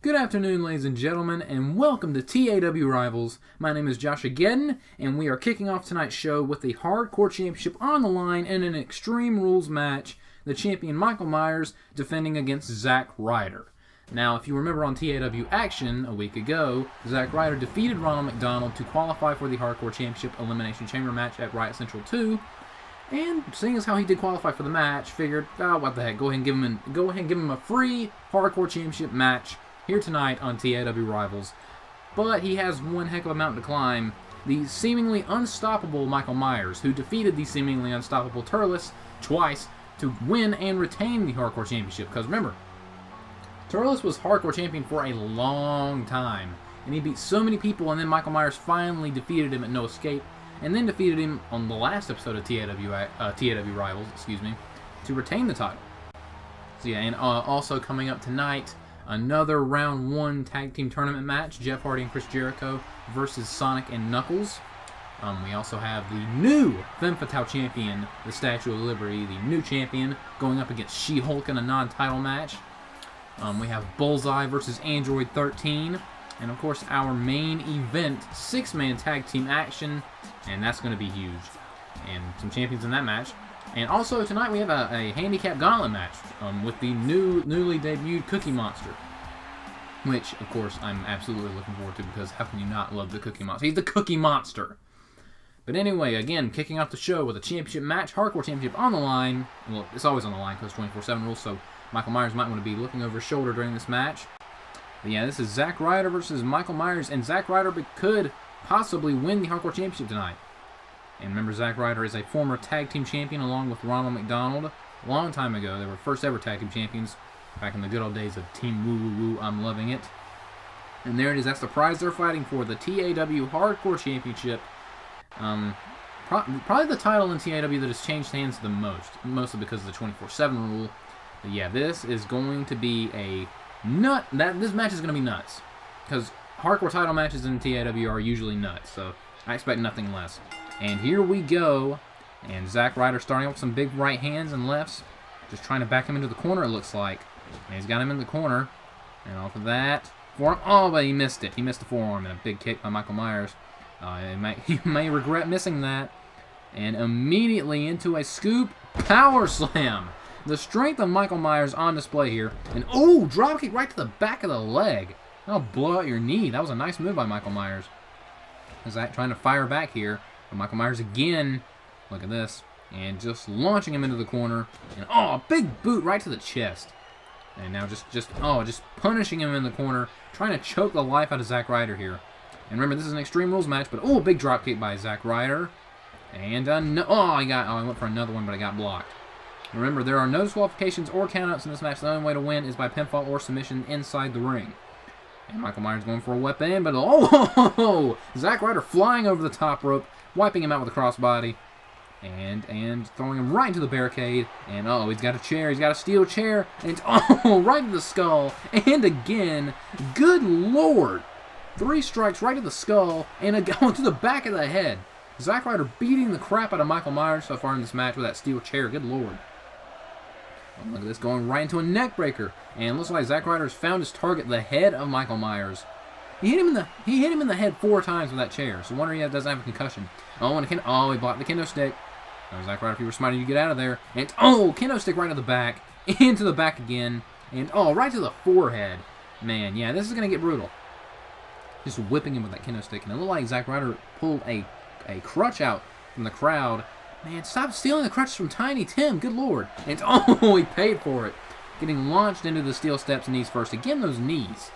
Good afternoon, ladies and gentlemen, and welcome to TAW Rivals. My name is Josh Geddon, and we are kicking off tonight's show with the Hardcore Championship on the line in an Extreme Rules match. The champion Michael Myers defending against Zack Ryder. Now, if you remember on TAW Action a week ago, Zack Ryder defeated Ronald McDonald to qualify for the Hardcore Championship Elimination Chamber match at Riot Central 2. And seeing as how he did qualify for the match, figured, what the heck, go ahead and give him a free Hardcore Championship match here tonight on TAW Rivals. But he has one heck of a mountain to climb. The seemingly unstoppable Michael Myers, who defeated the seemingly unstoppable Turles twice to win and retain the Hardcore Championship. Because remember, Turles was Hardcore Champion for a long time, and he beat so many people, and then Michael Myers finally defeated him at No Escape, and then defeated him on the last episode of TAW Rivals, to retain the title. So yeah, and also coming up tonight, another round 1 tag team tournament match, Jeff Hardy and Chris Jericho versus Sonic and Knuckles. We also have the new Femme Fatale champion, the Statue of Liberty, the new champion, going up against She-Hulk in a non-title match. We have Bullseye versus Android 13. And of course, our main event, 6-man tag team action, and that's going to be huge. And some champions in that match. And also tonight we have a handicap gauntlet match with the newly debuted Cookie Monster, which of course I'm absolutely looking forward to, because how can you not love the Cookie Monster? He's the Cookie Monster. But anyway, again, kicking off the show with a championship match, Hardcore Championship on the line. Well, it's always on the line because 24/7 rules, so Michael Myers might want to be looking over his shoulder during this match. But yeah, this is Zack Ryder versus Michael Myers, and Zack Ryder could possibly win the Hardcore Championship tonight. And remember, Zack Ryder is a former tag team champion along with Ronald McDonald. A long time ago, they were first ever tag team champions back in the good old days of Team Woo Woo Woo. I'm loving it. And there it is. That's the prize they're fighting for, the TAW Hardcore Championship. Probably the title in TAW that has changed hands the most, mostly because of the 24/7 rule. But yeah, this is going to be a this match is going to be nuts, because hardcore title matches in TAW are usually nuts, so I expect nothing less. And here we go, and Zack Ryder starting off with some big right hands and lefts, just trying to back him into the corner, it looks like. And he's got him in the corner, and off of that, forearm, oh, but he missed it. He missed the forearm, and a big kick by Michael Myers. He may regret missing that. And immediately into a scoop power slam. The strength of Michael Myers on display here. And oh, dropkick right to the back of the leg. That'll blow out your knee. That was a nice move by Michael Myers. Zack trying to fire back here. But Michael Myers again, look at this, and just launching him into the corner. And oh, a big boot right to the chest. And now just punishing him in the corner, trying to choke the life out of Zack Ryder here. And remember, this is an Extreme Rules match, but oh, a big drop kick by Zack Ryder. And I went for another one, but I got blocked. Remember, there are no disqualifications or countouts in this match. The only way to win is by pinfall or submission inside the ring. And Michael Myers going for a weapon, but oh, Zack Ryder flying over the top rope, wiping him out with a crossbody, and throwing him right into the barricade. And oh, he's got a chair, he's got a steel chair, and right to the skull. And again, good lord, 3 strikes right to the skull and to the back of the head. Zack Ryder beating the crap out of Michael Myers so far in this match with that steel chair. Good lord. Oh, look at this, going right into a neck breaker. And it looks like Zack Ryder has found his target, the head of Michael Myers. He hit him in the head 4 times with that chair. So wonder he doesn't have a concussion. Oh, he blocked the kendo stick. Oh, Zack Ryder, if you were smart, you get out of there. And oh, kendo stick right to the back. Into the back again. And oh, right to the forehead. Man, yeah, this is going to get brutal. Just whipping him with that kendo stick. And it looked like Zack Ryder pulled a crutch out from the crowd. Man, stop stealing the crutches from Tiny Tim. Good lord. And oh, he paid for it. Getting launched into the steel steps, knees first. Again, those knees.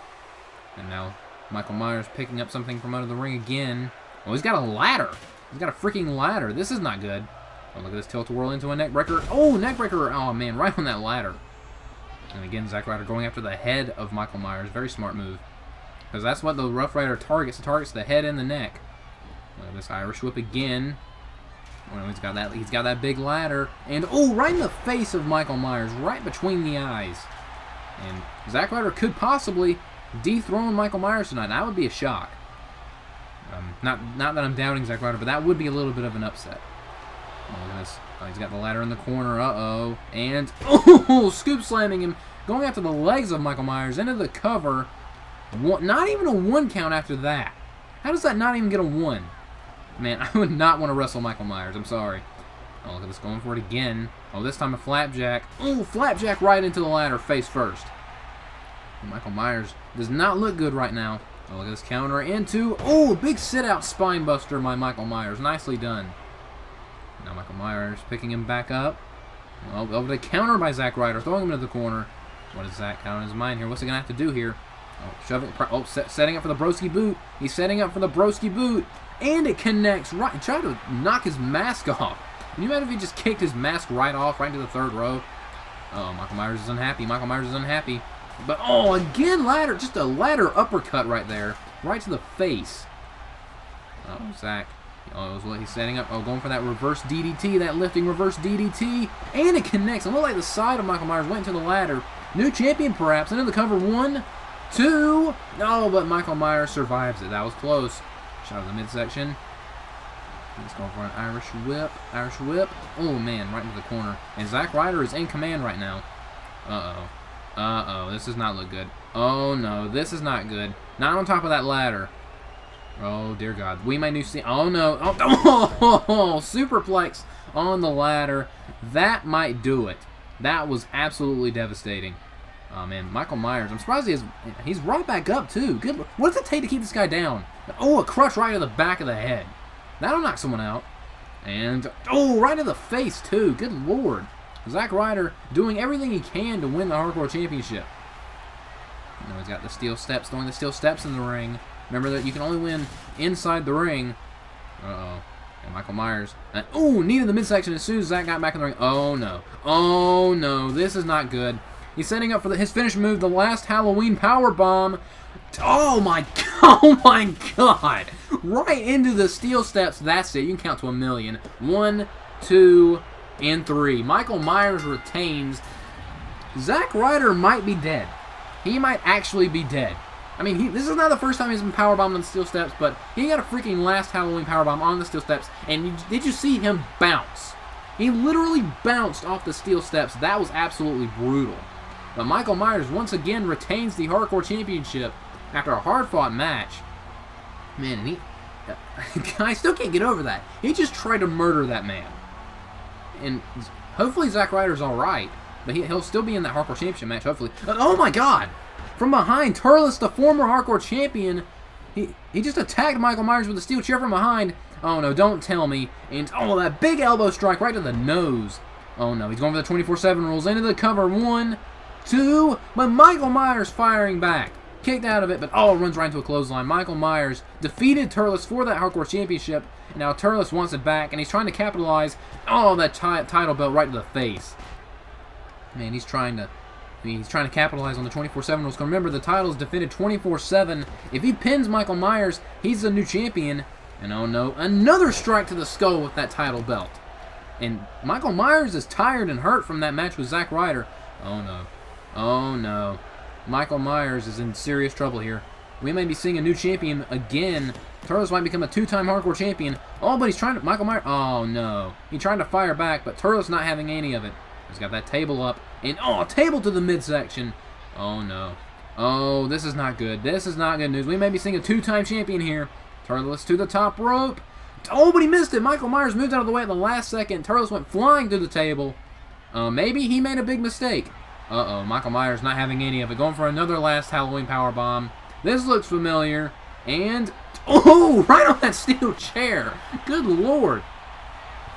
And now Michael Myers picking up something from under the ring again. Oh, he's got a ladder. He's got a freaking ladder. This is not good. Oh, look at this tilt-a-whirl into a neck breaker. Oh, neck breaker. Oh, man, right on that ladder. And again, Zack Ryder going after the head of Michael Myers. Very smart move. Because that's what the Rough Rider targets. It targets the head and the neck. Look at this Irish whip again. Well, he's got that big ladder. And oh, right in the face of Michael Myers. Right between the eyes. And Zack Ryder could possibly dethrone Michael Myers tonight. That would be a shock. Not that I'm doubting Zack Ryder, but that would be a little bit of an upset. Oh, look at this. Oh, he's got the ladder in the corner. Uh-oh. And oh, scoop slamming him. Going after the legs of Michael Myers into the cover. One, not even a 1 count after that. How does that not even get a 1? Man, I would not want to wrestle Michael Myers. I'm sorry. Oh, look at this, going for it again. Oh, this time a flapjack. Oh, flapjack right into the ladder, face first. Michael Myers does not look good right now. Oh, look at this counter into... Oh, big sit-out spine buster by Michael Myers. Nicely done. Now Michael Myers picking him back up. Well, over the counter by Zack Ryder, throwing him into the corner. What is Zack got on his mind here? What's he going to have to do here? Oh, shoving... Oh, setting up for the broski boot. He's setting up for the broski boot. And it connects right... Trying to knock his mask off. Can you imagine if he just kicked his mask right off, right into the 3rd row? Oh, Michael Myers is unhappy. Michael Myers is unhappy. But, oh, again, ladder. Just a ladder uppercut right there. Right to the face. Oh, Zack. Oh, is what he's setting up. Oh, going for that reverse DDT, that lifting reverse DDT. And it connects. It looked like the side of Michael Myers went to the ladder. New champion, perhaps. Into the cover. 1, 2. No, but Michael Myers survives it. That was close. Shot of the midsection. He's going for an Irish whip. Irish whip. Oh, man, right into the corner. And Zack Ryder is in command right now. Uh-oh. Uh-oh. This does not look good. Oh, no. This is not good. Not on top of that ladder. Oh, dear God. We may new see. Oh, no. Oh, superplex on the ladder. That might do it. That was absolutely devastating. Oh, man. Michael Myers. I'm surprised he's right back up, too. Good. What does it take to keep this guy down? Oh, a crush right to the back of the head. That'll knock someone out. And, oh, right in the face, too. Good Lord. Zack Ryder doing everything he can to win the Hardcore Championship. You know, he's got the steel steps, throwing the steel steps in the ring. Remember that you can only win inside the ring. Uh-oh. And Michael Myers. Oh, knee to the midsection as soon as Zack got back in the ring. Oh, no. Oh, no. This is not good. He's setting up for his finish move, the last Halloween powerbomb. Oh, my God. Oh, my God. Right into the steel steps. That's it. You can count to 1,000,000. 1, 2, and 3. Michael Myers retains. Zack Ryder might be dead. He might actually be dead. I mean, this is not the first time he's been powerbombed on the steel steps, but he got a freaking last Halloween powerbomb on the steel steps, and did you see him bounce? He literally bounced off the steel steps. That was absolutely brutal. But Michael Myers once again retains the Hardcore Championship after a hard-fought match. Man, and I still can't get over that. He just tried to murder that man. And hopefully Zack Ryder's alright, but he'll still be in that Hardcore Championship match, hopefully. Oh my God! From behind, Turles, the former Hardcore Champion, he just attacked Michael Myers with a steel chair from behind. Oh no, don't tell me. And oh, that big elbow strike right to the nose. Oh no, he's going for the 24/7 rules. Into the cover. 1, 2, but Michael Myers firing back. Kicked out of it, but oh, runs right into a clothesline. Michael Myers defeated Turles for that Hardcore Championship. And now Turles wants it back, and he's trying to capitalize. Oh, that title belt right to the face. Man, he's trying to capitalize on the 24/7 rules. Remember, the title is defended 24/7. If he pins Michael Myers, he's the new champion. And oh no, another strike to the skull with that title belt. And Michael Myers is tired and hurt from that match with Zack Ryder. Oh no. Oh no. Michael Myers is in serious trouble here. We may be seeing a new champion again. Turles might become a 2-time Hardcore Champion. Oh, but he's trying to... Michael Myers... Oh, no. He's trying to fire back, but Turles not having any of it. He's got that table up. And, oh, table to the midsection. Oh, no. Oh, this is not good. This is not good news. We may be seeing a 2-time champion here. Turles to the top rope. Oh, but he missed it. Michael Myers moved out of the way at the last second. Turles went flying through the table. Maybe he made a big mistake. Uh-oh, Michael Myers not having any of it. Going for another last Halloween powerbomb. This looks familiar. And, oh, right on that steel chair. Good Lord.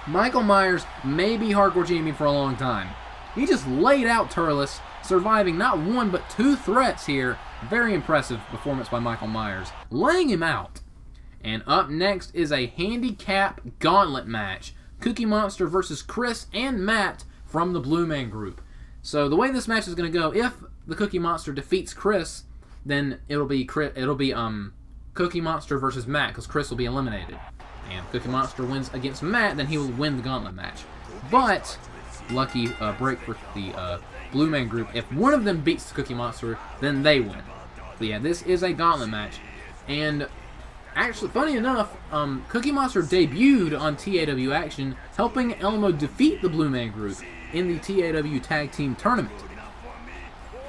Michael Myers may be Hardcore Champion for a long time. He just laid out Turles, surviving not 1 but 2 threats here. Very impressive performance by Michael Myers. Laying him out. And up next is a handicap gauntlet match. Cookie Monster versus Chris and Matt from the Blue Man Group. So the way this match is going to go, if the Cookie Monster defeats Chris, then it'll be Cookie Monster versus Matt, because Chris will be eliminated. And if Cookie Monster wins against Matt, then he will win the gauntlet match. But, lucky break for the Blue Man Group, if one of them beats the Cookie Monster, then they win. But yeah, this is a gauntlet match. And actually, funny enough, Cookie Monster debuted on TAW Action, helping Elmo defeat the Blue Man Group in the TAW Tag Team Tournament.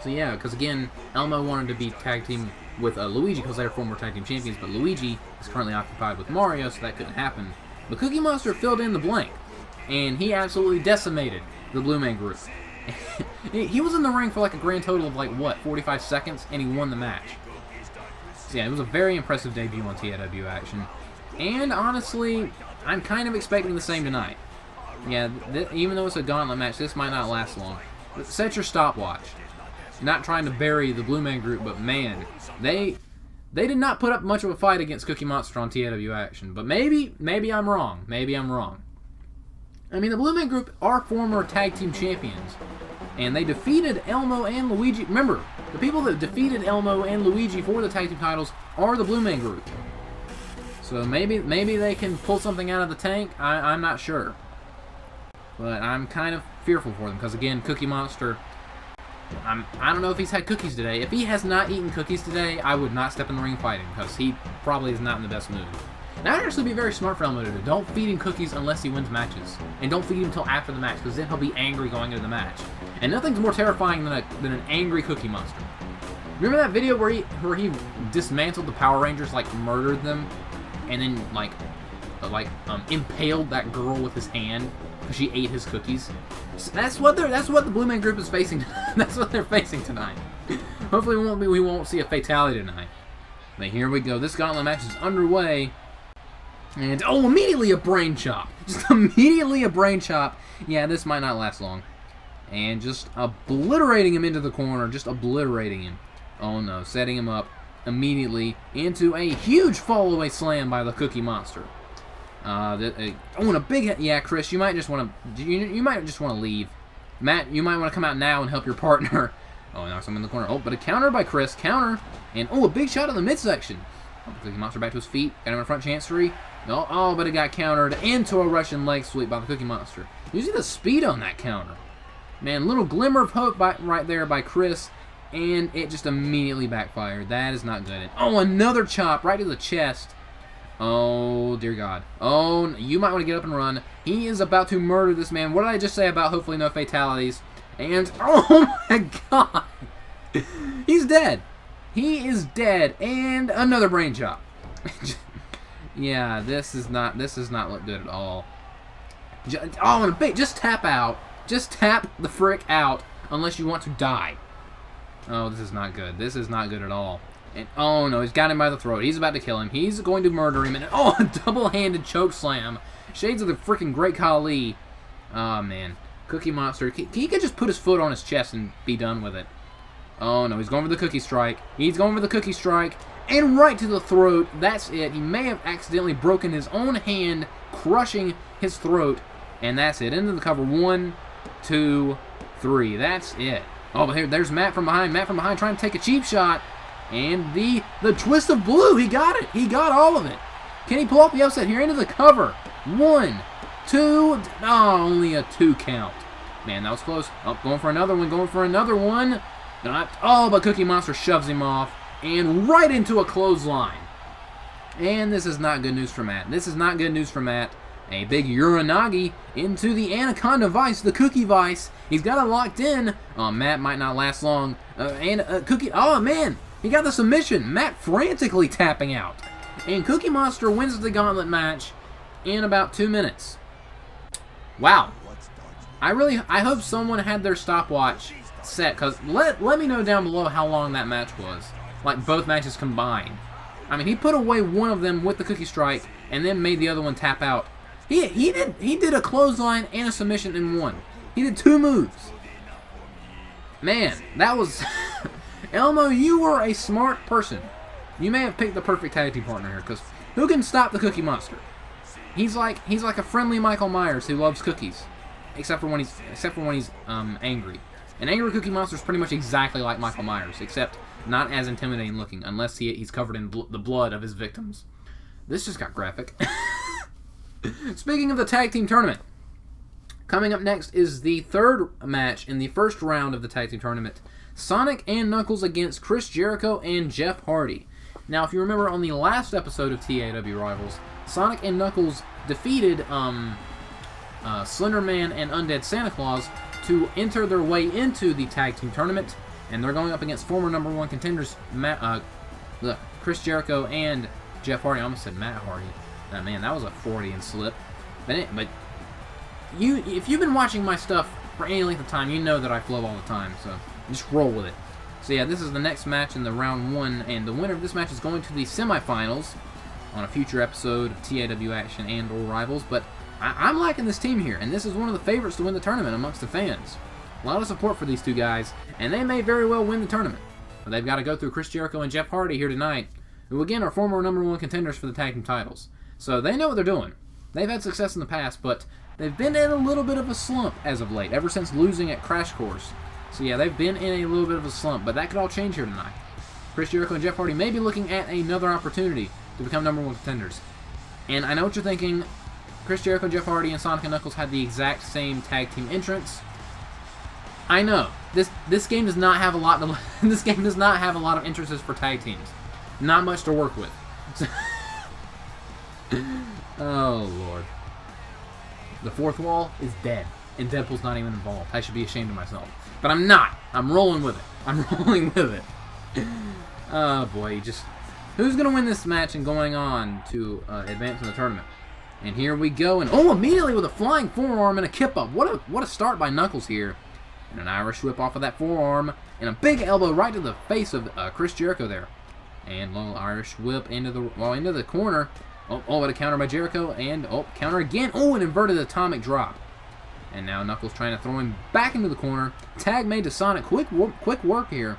So yeah, because again, Elmo wanted to be Tag Team with Luigi because they're former tag team champions, but Luigi is currently occupied with Mario, so that couldn't happen. But Cookie Monster filled in the blank, and he absolutely decimated the Blue Man Group. He was in the ring for like a grand total of like, what, 45 seconds, and he won the match. So yeah, it was a very impressive debut on TAW action. And honestly, I'm kind of expecting the same tonight. Yeah, even though it's a gauntlet match, this might not last long. But set your stopwatch. Not trying to bury the Blue Man Group, but man, they did not put up much of a fight against Cookie Monster on TAW action. But maybe I'm wrong. Maybe I'm wrong. I mean, the Blue Man Group are former tag team champions, and they defeated Elmo and Luigi. Remember, the people that defeated Elmo and Luigi for the tag team titles are the Blue Man Group. So maybe they can pull something out of the tank. I'm not sure. But I'm kind of fearful for them because, again, Cookie Monster, I don't know if he's had cookies today. If he has not eaten cookies today, I would not step in the ring fighting because he probably is not in the best mood. That would actually be very smart for Elmo to do. Don't feed him cookies unless he wins matches. And don't feed him until after the match because then he'll be angry going into the match. And nothing's more terrifying than an angry Cookie Monster. Remember that video where he dismantled the Power Rangers, like murdered them, and then impaled that girl with his hand because she ate his cookies? So that's what the Blue Man Group is facing. That's what they're facing tonight. Hopefully we won't see a fatality tonight. But here we go. This gauntlet match is underway. And, oh, immediately a brain chop. Just immediately a brain chop. Yeah, this might not last long. And just obliterating him into the corner. Just obliterating him. Oh, no. Setting him up immediately into a huge fall-away slam by the Cookie Monster. And a big hit. Yeah, Chris, you might just want to leave. Matt, you might want to come out now and help your partner. Oh, knocks him in the corner. Oh, but a counter by Chris. Counter. And, oh, a big shot in the midsection. Oh, the Cookie Monster back to his feet. Got him in front chancery. Oh, but it got countered into a Russian leg sweep by the Cookie Monster. You see the speed on that counter. Man, little glimmer of hope right there by Chris, and it just immediately backfired. That is not good. Oh, another chop right to the chest. Oh, dear God. Oh, you might want to get up and run. He is about to murder this man. What did I just say about hopefully no fatalities? And, oh my God. He's dead. He is dead. And another brain chop. Yeah, this does not look good at all. Oh, and a big, just tap out. Just tap the frick out unless you want to die. Oh, this is not good. This is not good at all. And oh no, he's got him by the throat. He's about to kill him. He's going to murder him. And oh, a double-handed choke slam. Shades of the freaking Great Khali. Oh man, Cookie Monster. He could just put his foot on his chest and be done with it. Oh no, he's going for the Cookie Strike. He's going for the Cookie Strike. And right to the throat. That's it. He may have accidentally broken his own hand, crushing his throat. And that's it. Into the cover. 1, 2, 3. That's it. Oh, but there's Matt from behind. Matt from behind trying to take a cheap shot. And the twist of blue. He got it. He got all of it. Can he pull off the upset here? Into the cover. 1, 2. Oh, only a 2 count. Man, that was close. Oh, going for another one. Going for another one. Oh, but Cookie Monster shoves him off. And right into a clothesline. And this is not good news for Matt. This is not good news for Matt. A big Uranagi into the Anaconda Vice, the Cookie Vice. He's got it locked in. Oh, Matt might not last long. Cookie. Oh, man. He got the submission. Matt frantically tapping out. And Cookie Monster wins the gauntlet match in about 2 minutes. Wow. I hope someone had their stopwatch set, because let me know down below how long that match was. Like both matches combined. I mean, he put away one of them with the Cookie Strike and then made the other one tap out. He did a clothesline and a submission in one. He did 2 moves. Man, that was Elmo, you were a smart person. You may have picked the perfect tag team partner here, because who can stop the Cookie Monster? He's like a friendly Michael Myers who loves cookies, except for when he's angry. An angry Cookie Monster is pretty much exactly like Michael Myers, except not as intimidating looking, unless he's covered in the blood of his victims. This just got graphic. Speaking of the tag team tournament, coming up next is the third match in the first round of the tag team tournament. Sonic and Knuckles against Chris Jericho and Jeff Hardy. Now, if you remember on the last episode of TAW Rivals, Sonic and Knuckles defeated Slender Man and Undead Santa Claus to enter their way into the tag team tournament, and they're going up against former #1 contenders Look, Chris Jericho and Jeff Hardy. I almost said Matt Hardy. Oh, man, that was a Freudian slip. But if you've been watching my stuff for any length of time, you know that I flow all the time. So just roll with it. So yeah, this is the next match in the round 1, and the winner of this match is going to the semifinals on a future episode of TAW Action and or Rivals. But I'm liking this team here, and this is one of the favorites to win the tournament amongst the fans. A lot of support for these two guys, and they may very well win the tournament. But they've got to go through Chris Jericho and Jeff Hardy here tonight, who again are former #1 contenders for the tag team titles. So they know what they're doing. They've had success in the past, but they've been in a little bit of a slump as of late, ever since losing at Crash Course. So yeah, they've been in a little bit of a slump, but that could all change here tonight. Chris Jericho and Jeff Hardy may be looking at another opportunity to become #1 contenders. And I know what you're thinking. Chris Jericho, Jeff Hardy, and Sonic and Knuckles had the exact same tag team entrance. I know this game does not have a lot. This game does not have a lot of entrances for tag teams. Not much to work with. Oh Lord. The fourth wall is dead, and Deadpool's not even involved. I should be ashamed of myself, but I'm not. I'm rolling with it. I'm rolling with it. Oh boy, who's gonna win this match and going on to advance in the tournament? And here we go, and immediately with a flying forearm and a kip up. What a start by Knuckles here. And an Irish whip off of that forearm, and a big elbow right to the face of Chris Jericho there. And little Irish whip into the corner. But a counter by Jericho, and counter again. An inverted atomic drop. And now Knuckles trying to throw him back into the corner. Tag made to Sonic. Quick work here.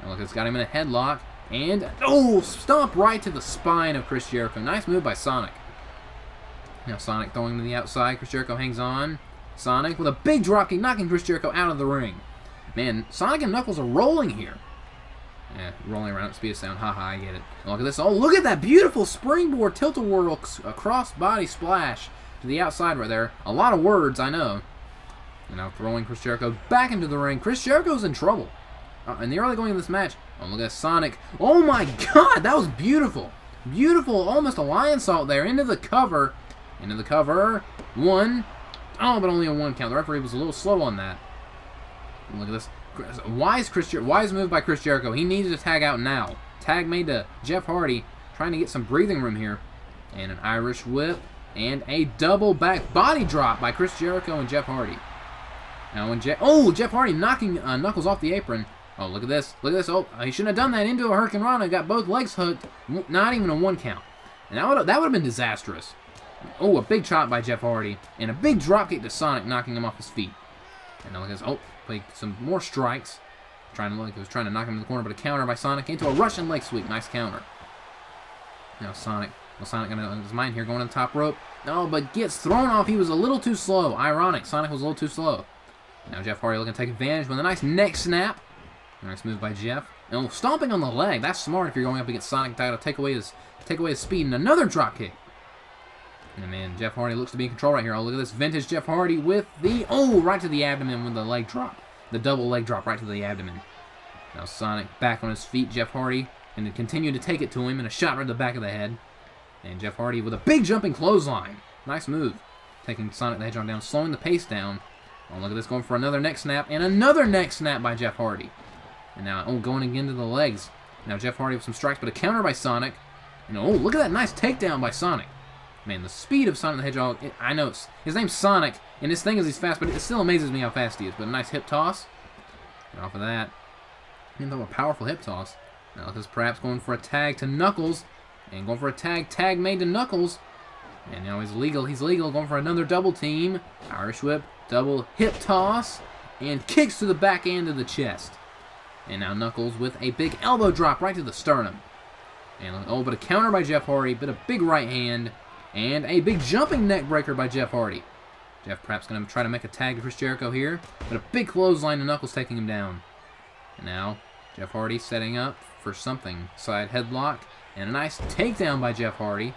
And look, it's got him in a headlock. And stomp right to the spine of Chris Jericho. Nice move by Sonic. Now Sonic throwing him to the outside. Chris Jericho hangs on. Sonic with a big dropkick, knocking Chris Jericho out of the ring. Man, Sonic and Knuckles are rolling here. Yeah, rolling around at speed of sound. Haha, I get it. Look at this. Look at that beautiful springboard tilt-a-whirl cross-body splash to the outside right there. A lot of words, I know. And now throwing Chris Jericho back into the ring. Chris Jericho's in trouble. In the early going of this match, look at Sonic. Oh my God, that was beautiful. Beautiful, almost a lion salt there. Into the cover. Into the cover. One. But only a 1 count. The referee was a little slow on that. Look at this. Wise move by Chris Jericho. He needed to tag out now. Tag made to Jeff Hardy, trying to get some breathing room here. And an Irish whip. And a double back body drop by Chris Jericho and Jeff Hardy. Now when Jeff Hardy knocking Knuckles off the apron. Look at this. Look at this. He shouldn't have done that. Into a Hurricane Rana. Got both legs hooked. Not even a 1 count. And that would have been disastrous. A big chop by Jeff Hardy. And a big dropkick to Sonic, knocking him off his feet. And now look at this. Play some more strikes. He was trying to knock him in the corner, but a counter by Sonic into a Russian leg sweep. Nice counter. Now Sonic. Sonic on his mind here, going to the top rope. But gets thrown off. He was a little too slow. Ironic. Sonic was a little too slow. Now Jeff Hardy looking to take advantage with a nice neck snap. Nice move by Jeff. Stomping on the leg. That's smart if you're going up against Sonic. To take away his speed. And another drop kick. And man, Jeff Hardy looks to be in control right here. Look at this vintage Jeff Hardy with the right to the abdomen with the leg drop. The double leg drop right to the abdomen. Now Sonic back on his feet. Jeff Hardy and to continue to take it to him and a shot right to the back of the head. And Jeff Hardy with a big jumping clothesline. Nice move. Taking Sonic the Hedgehog down, slowing the pace down. Look at this, going for another neck snap and another neck snap by Jeff Hardy. And now going again to the legs. Now Jeff Hardy with some strikes, but a counter by Sonic. And look at that nice takedown by Sonic. Man, the speed of Sonic the Hedgehog, I know his name's Sonic, and his thing is he's fast, but it still amazes me how fast he is. But a nice hip toss. And off of that, even though a powerful hip toss. Now this is perhaps going for a tag to Knuckles. And going for a tag made to Knuckles. And now he's legal, going for another double team. Irish whip, double hip toss, and kicks to the back end of the chest. And now Knuckles with a big elbow drop right to the sternum. And but a counter by Jeff Hardy, but a big right hand. And a big jumping neck breaker by Jeff Hardy. Jeff perhaps going to try to make a tag to Chris Jericho here. But a big clothesline to Knuckles taking him down. And now Jeff Hardy setting up for something. Side headlock. And a nice takedown by Jeff Hardy.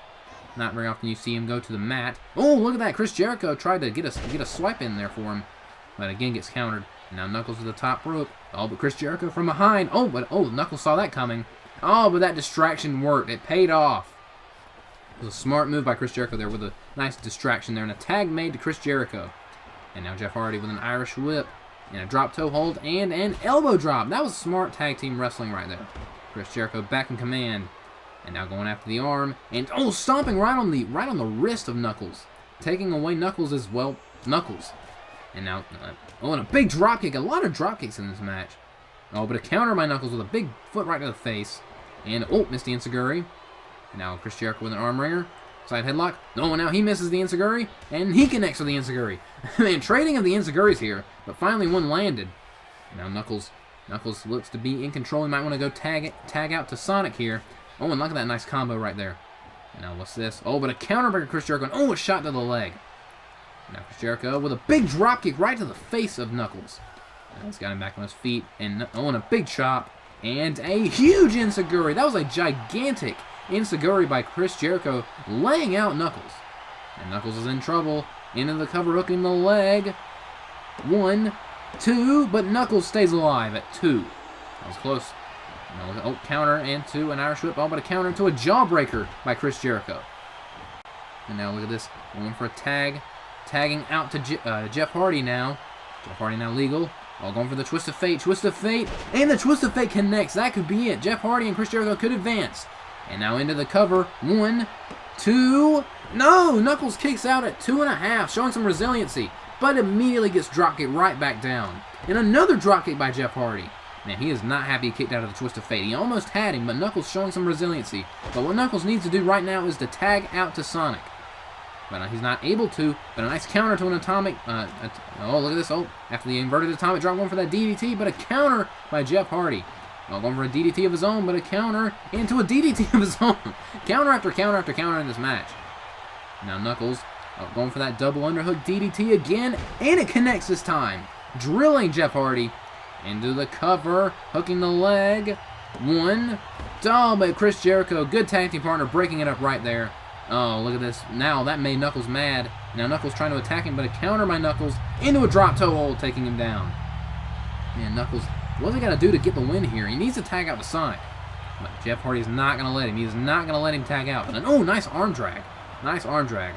Not very often you see him go to the mat. Look at that. Chris Jericho tried to get a swipe in there for him. But again gets countered. And now Knuckles to the top rope. But Chris Jericho from behind. Knuckles saw that coming. But that distraction worked. It paid off. It was a smart move by Chris Jericho there with a nice distraction there. And a tag made to Chris Jericho. And now Jeff Hardy with an Irish whip. And a drop toe hold. And an elbow drop. That was smart tag team wrestling right there. Chris Jericho back in command. And now going after the arm. And, oh, stomping right on the wrist of Knuckles. Taking away Knuckles as well. Knuckles. And now, oh, and a big dropkick. A lot of dropkicks in this match. Oh, but a counter by Knuckles with a big foot right to the face. And, oh, missed the enziguri. And now Chris Jericho with an arm wringer. Side headlock. Oh, now he misses the enziguri. And he connects with the enziguri. Man, trading of the enziguris here. But finally one landed. And now Knuckles looks to be in control. He might want to go tag out to Sonic here. Oh, and look at that nice combo right there. And now what's this? Oh, but a counter by Chris Jericho. And, oh, a shot to the leg. Now Chris Jericho with a big dropkick right to the face of Knuckles. Now he's got him back on his feet. And, oh, and a big chop. And a huge enziguri. That was a gigantic enziguri by Chris Jericho, laying out Knuckles. And Knuckles is in trouble. Into the cover, hooking the leg. 1, 2, but Knuckles stays alive at 2. That was close. Oh, counter and 2, an Irish whip. Oh, but a counter to a jawbreaker by Chris Jericho. And now look at this. Going for a tag. Tagging out to Jeff Hardy now. Jeff Hardy now legal. Oh, going for the twist of fate. Twist of fate. And the twist of fate connects. That could be it. Jeff Hardy and Chris Jericho could advance. And now into the cover. 1, 2. No! Knuckles kicks out at 2.5, showing some resiliency. But immediately gets dropkicked right back down. And another dropkick by Jeff Hardy. Man, he is not happy he kicked out of the twist of fate. He almost had him, but Knuckles showing some resiliency. But what Knuckles needs to do right now is to tag out to Sonic. But he's not able to. But a nice counter to an atomic. Oh, look at this. Oh, after the inverted atomic drop, going for that DDT, but a counter by Jeff Hardy. Oh, going for a DDT of his own, but a counter into a DDT of his own. Counter after counter after counter in this match. Now Knuckles going for that double underhook DDT again, and it connects this time. Drilling Jeff Hardy into the cover, hooking the leg. 1. Oh, but Chris Jericho, good tag team partner, breaking it up right there. Oh, look at this. Now that made Knuckles mad. Now Knuckles trying to attack him, but a counter by Knuckles into a drop toe hold, taking him down. Man, Knuckles, what's he got to do to get the win here? He needs to tag out to Sonic. But Jeff Hardy's not going to let him. He's not going to let him tag out. But then, oh, nice arm drag. Nice arm drag.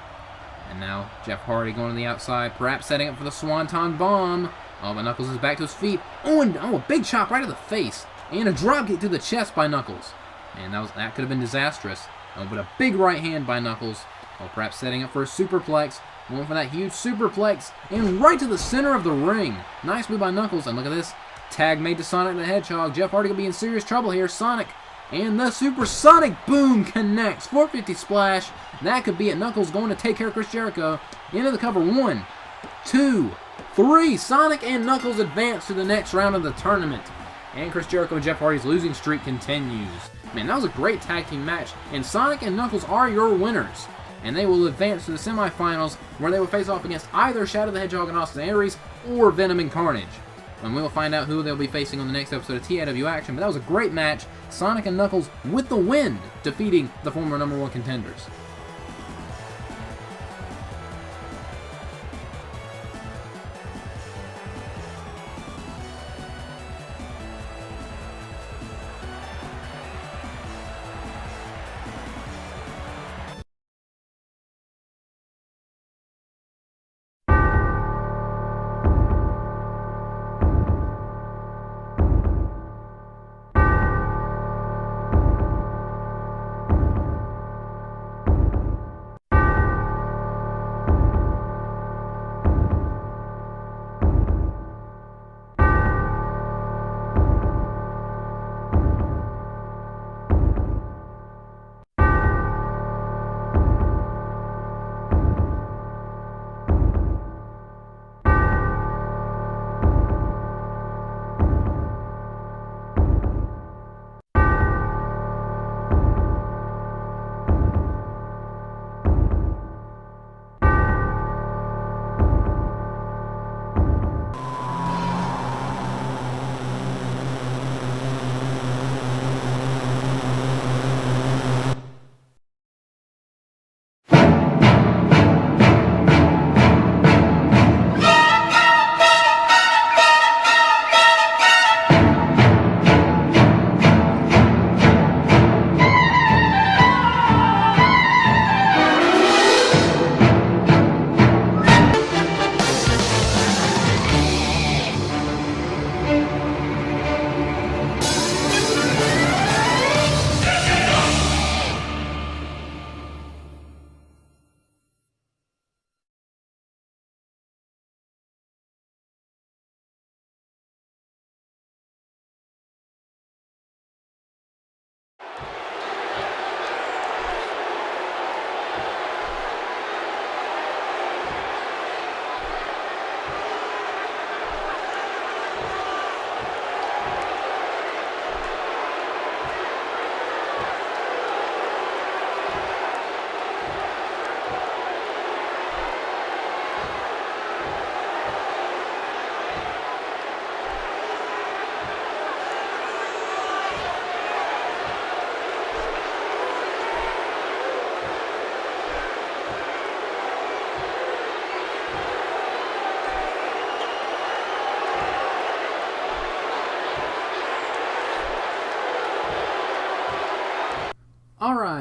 And now Jeff Hardy going to the outside, perhaps setting up for the Swanton Bomb. Oh, but Knuckles is back to his feet. Oh, and a big chop right to the face. And a drop kick to the chest by Knuckles. And that could have been disastrous. Oh, but a big right hand by Knuckles. Oh, perhaps setting up for a superplex. Going for that huge superplex. And right to the center of the ring. Nice move by Knuckles. And look at this. Tag made to Sonic the Hedgehog. Jeff Hardy will be in serious trouble here. Sonic. And the supersonic boom connects. 450 splash. That could be it. Knuckles going to take care of Chris Jericho. Into the cover. 1, 2, 3. Sonic and Knuckles advance to the next round of the tournament. And Chris Jericho and Jeff Hardy's losing streak continues. Man, that was a great tag team match. And Sonic and Knuckles are your winners. And they will advance to the semifinals, where they will face off against either Shadow the Hedgehog and Austin Aries or Venom and Carnage. And we will find out who they'll be facing on the next episode of TAW Action. But that was a great match. Sonic and Knuckles with the win, defeating the former #1 contenders.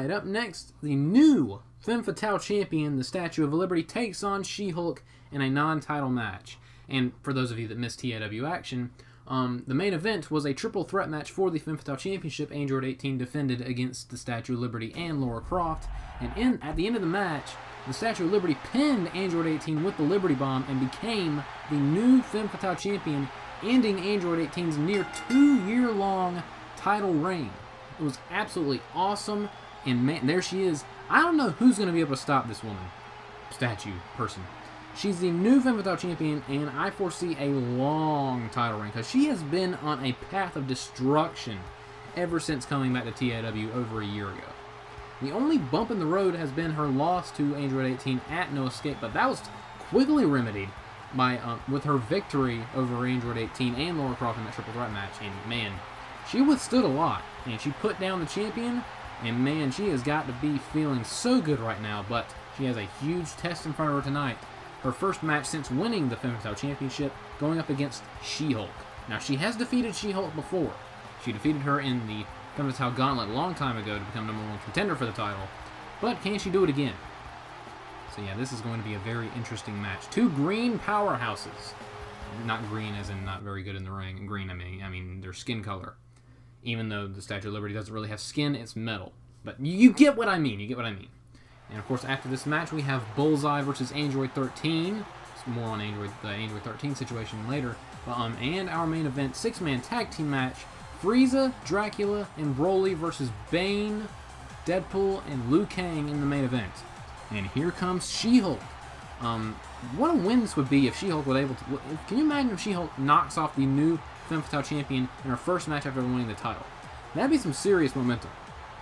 right, up next, the new Femme Fatale champion, the Statue of Liberty, takes on She-Hulk in a non-title match. And for those of you that missed TAW action, the main event was a triple threat match for the Femme Fatale Championship. Android 18 defended against the Statue of Liberty and Lara Croft. And at the end of the match, the Statue of Liberty pinned Android 18 with the Liberty Bomb and became the new Femme Fatale champion, ending Android 18's near 2-year-long title reign. It was absolutely awesome, and man, there she is. I don't know who's going to be able to stop this woman, statue person. She's the new Femme Fatale champion, and I foresee a long title reign, because she has been on a path of destruction ever since coming back to TAW over a year ago. The only bump in the road has been her loss to Android 18 at No Escape, but that was quickly remedied by with her victory over Android 18 and Lara Croft in that triple threat match. And man, she withstood a lot, and she put down the champion, and man, she has got to be feeling so good right now. But she has a huge test in front of her tonight. Her first match since winning the Femme Fatale Championship, going up against She-Hulk. Now, she has defeated She-Hulk before. She defeated her in the Femme Fatale Gauntlet a long time ago to become #1 contender for the title. But can she do it again? So yeah, this is going to be a very interesting match. Two green powerhouses. Not green as in not very good in the ring. Green, I mean their skin color. Even though the Statue of Liberty doesn't really have skin, it's metal. But you get what I mean. You get what I mean. And of course, after this match, we have Bullseye versus Android 13. It's more on the Android 13 situation later. And our main event, 6-man tag team match: Frieza, Dracula, and Broly versus Bane, Deadpool, and Liu Kang in the main event. And here comes She-Hulk. What a win this would be if She-Hulk was able to... Can you imagine if She-Hulk knocks off the new Femme Fatale champion in her first match after winning the title? That'd be some serious momentum.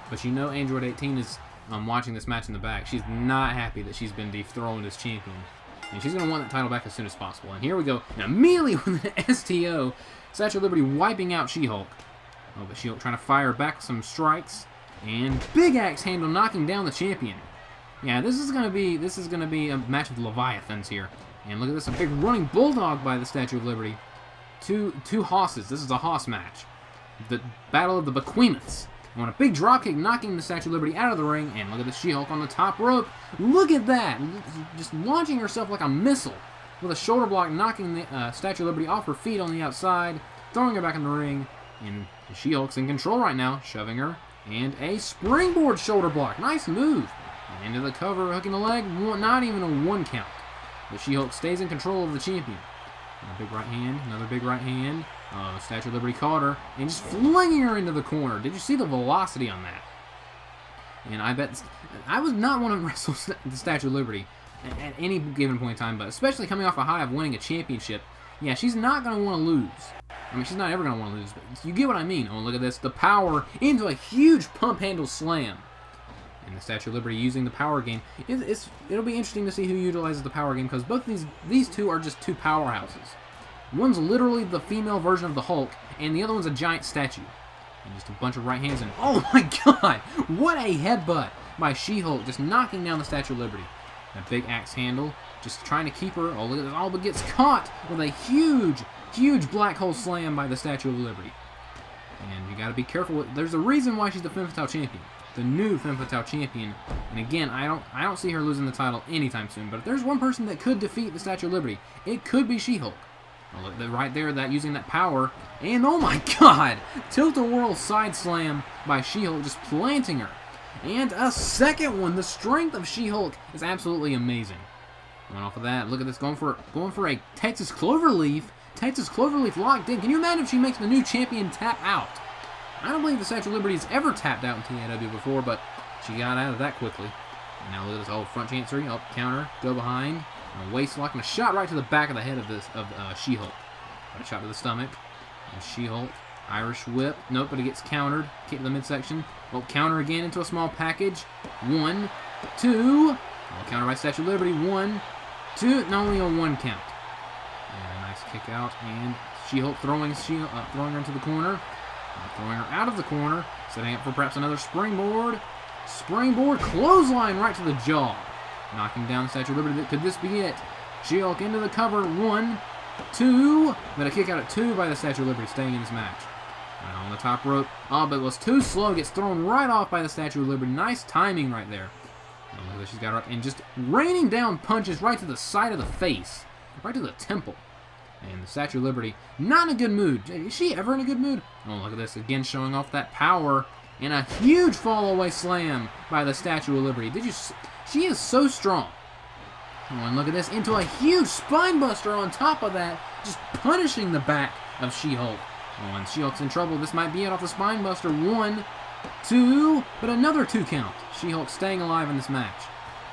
But you know Android 18 is watching this match in the back. She's not happy that she's been dethroned as champion. And she's going to want that title back as soon as possible. And here we go. Now, immediately with an STO, Statue of Liberty wiping out She-Hulk. Oh, but She-Hulk trying to fire back some strikes. And big axe handle knocking down the champion. Yeah, this is gonna be a match of Leviathans here. And look at this, a big running bulldog by the Statue of Liberty. Two hosses. This is a hoss match. The Battle of the Behemoths. On a big dropkick knocking the Statue of Liberty out of the ring. And look at the She-Hulk on the top rope. Look at that! Just launching herself like a missile. With a shoulder block knocking the Statue of Liberty off her feet on the outside. Throwing her back in the ring. And She-Hulk's in control right now. Shoving her. And a springboard shoulder block. Nice move. And into the cover, hooking the leg. Not even a 1 count. But She-Hulk stays in control of the champion. And a big right hand. Another big right hand. Statue of Liberty caught her. And just flinging her into the corner. Did you see the velocity on that? And I bet... I would not want to wrestle the Statue of Liberty at any given point in time. But especially coming off a high of winning a championship. Yeah, she's not going to want to lose. I mean, she's not ever going to want to lose. But you get what I mean. Oh, look at this. The power into a huge pump handle slam. And the Statue of Liberty using the power game. It'll be interesting to see who utilizes the power game, because both these two are just two powerhouses. One's literally the female version of the Hulk, and the other one's a giant statue. And just a bunch of right hands, and oh my god! What a headbutt by She-Hulk, just knocking down the Statue of Liberty. That big axe handle, just trying to keep her. Oh, look at this, all but gets caught with a huge black hole slam by the Statue of Liberty. And you gotta be careful. There's a reason why she's the Femme Fatale champion. The new Femme Fatale champion. And again, I don't see her losing the title anytime soon. But if there's one person that could defeat the Statue of Liberty, it could be She-Hulk. Right there, using that power. And oh my god! Tilt-a-whirl side slam by She-Hulk, just planting her. And a second one. The strength of She-Hulk is absolutely amazing. Going off of that, look at this, going for a Texas Cloverleaf. Texas Cloverleaf locked in. Can you imagine if she makes the new champion tap out? I don't believe the Statue of Liberty has ever tapped out in TAW before, but she got out of that quickly. And now look at this old front chancery, up counter, go behind, and a waist lock, and a shot right to the back of the head of She-Hulk. A shot to the stomach, and She-Hulk, Irish whip, nope, but it gets countered, kick to the midsection. Well, counter again into a small package. 1, 2, well, counter by Statue of Liberty. 1, 2, and only a 1 count. And a nice kick out, and She-Hulk throwing her into the corner. Throwing her out of the corner, setting up for perhaps another springboard. Springboard clothesline right to the jaw. Knocking down the Statue of Liberty. Could this be it? She-Hulk into the cover. 1, 2. But a kick out at 2 by the Statue of Liberty, staying in this match. On the top rope. Oh, but it was too slow. Gets thrown right off by the Statue of Liberty. Nice timing right there. Oh, she's got her up and just raining down punches right to the side of the face. Right to the temple. And the Statue of Liberty, not in a good mood. Is she ever in a good mood? Oh, look at this. Again, showing off that power. And a huge fall-away slam by the Statue of Liberty. She is so strong. Oh, and look at this. Into a huge spine buster on top of that. Just punishing the back of She-Hulk. Oh, and She-Hulk's in trouble. This might be it off the spine buster. 1, 2, but another 2 count. She-Hulk staying alive in this match.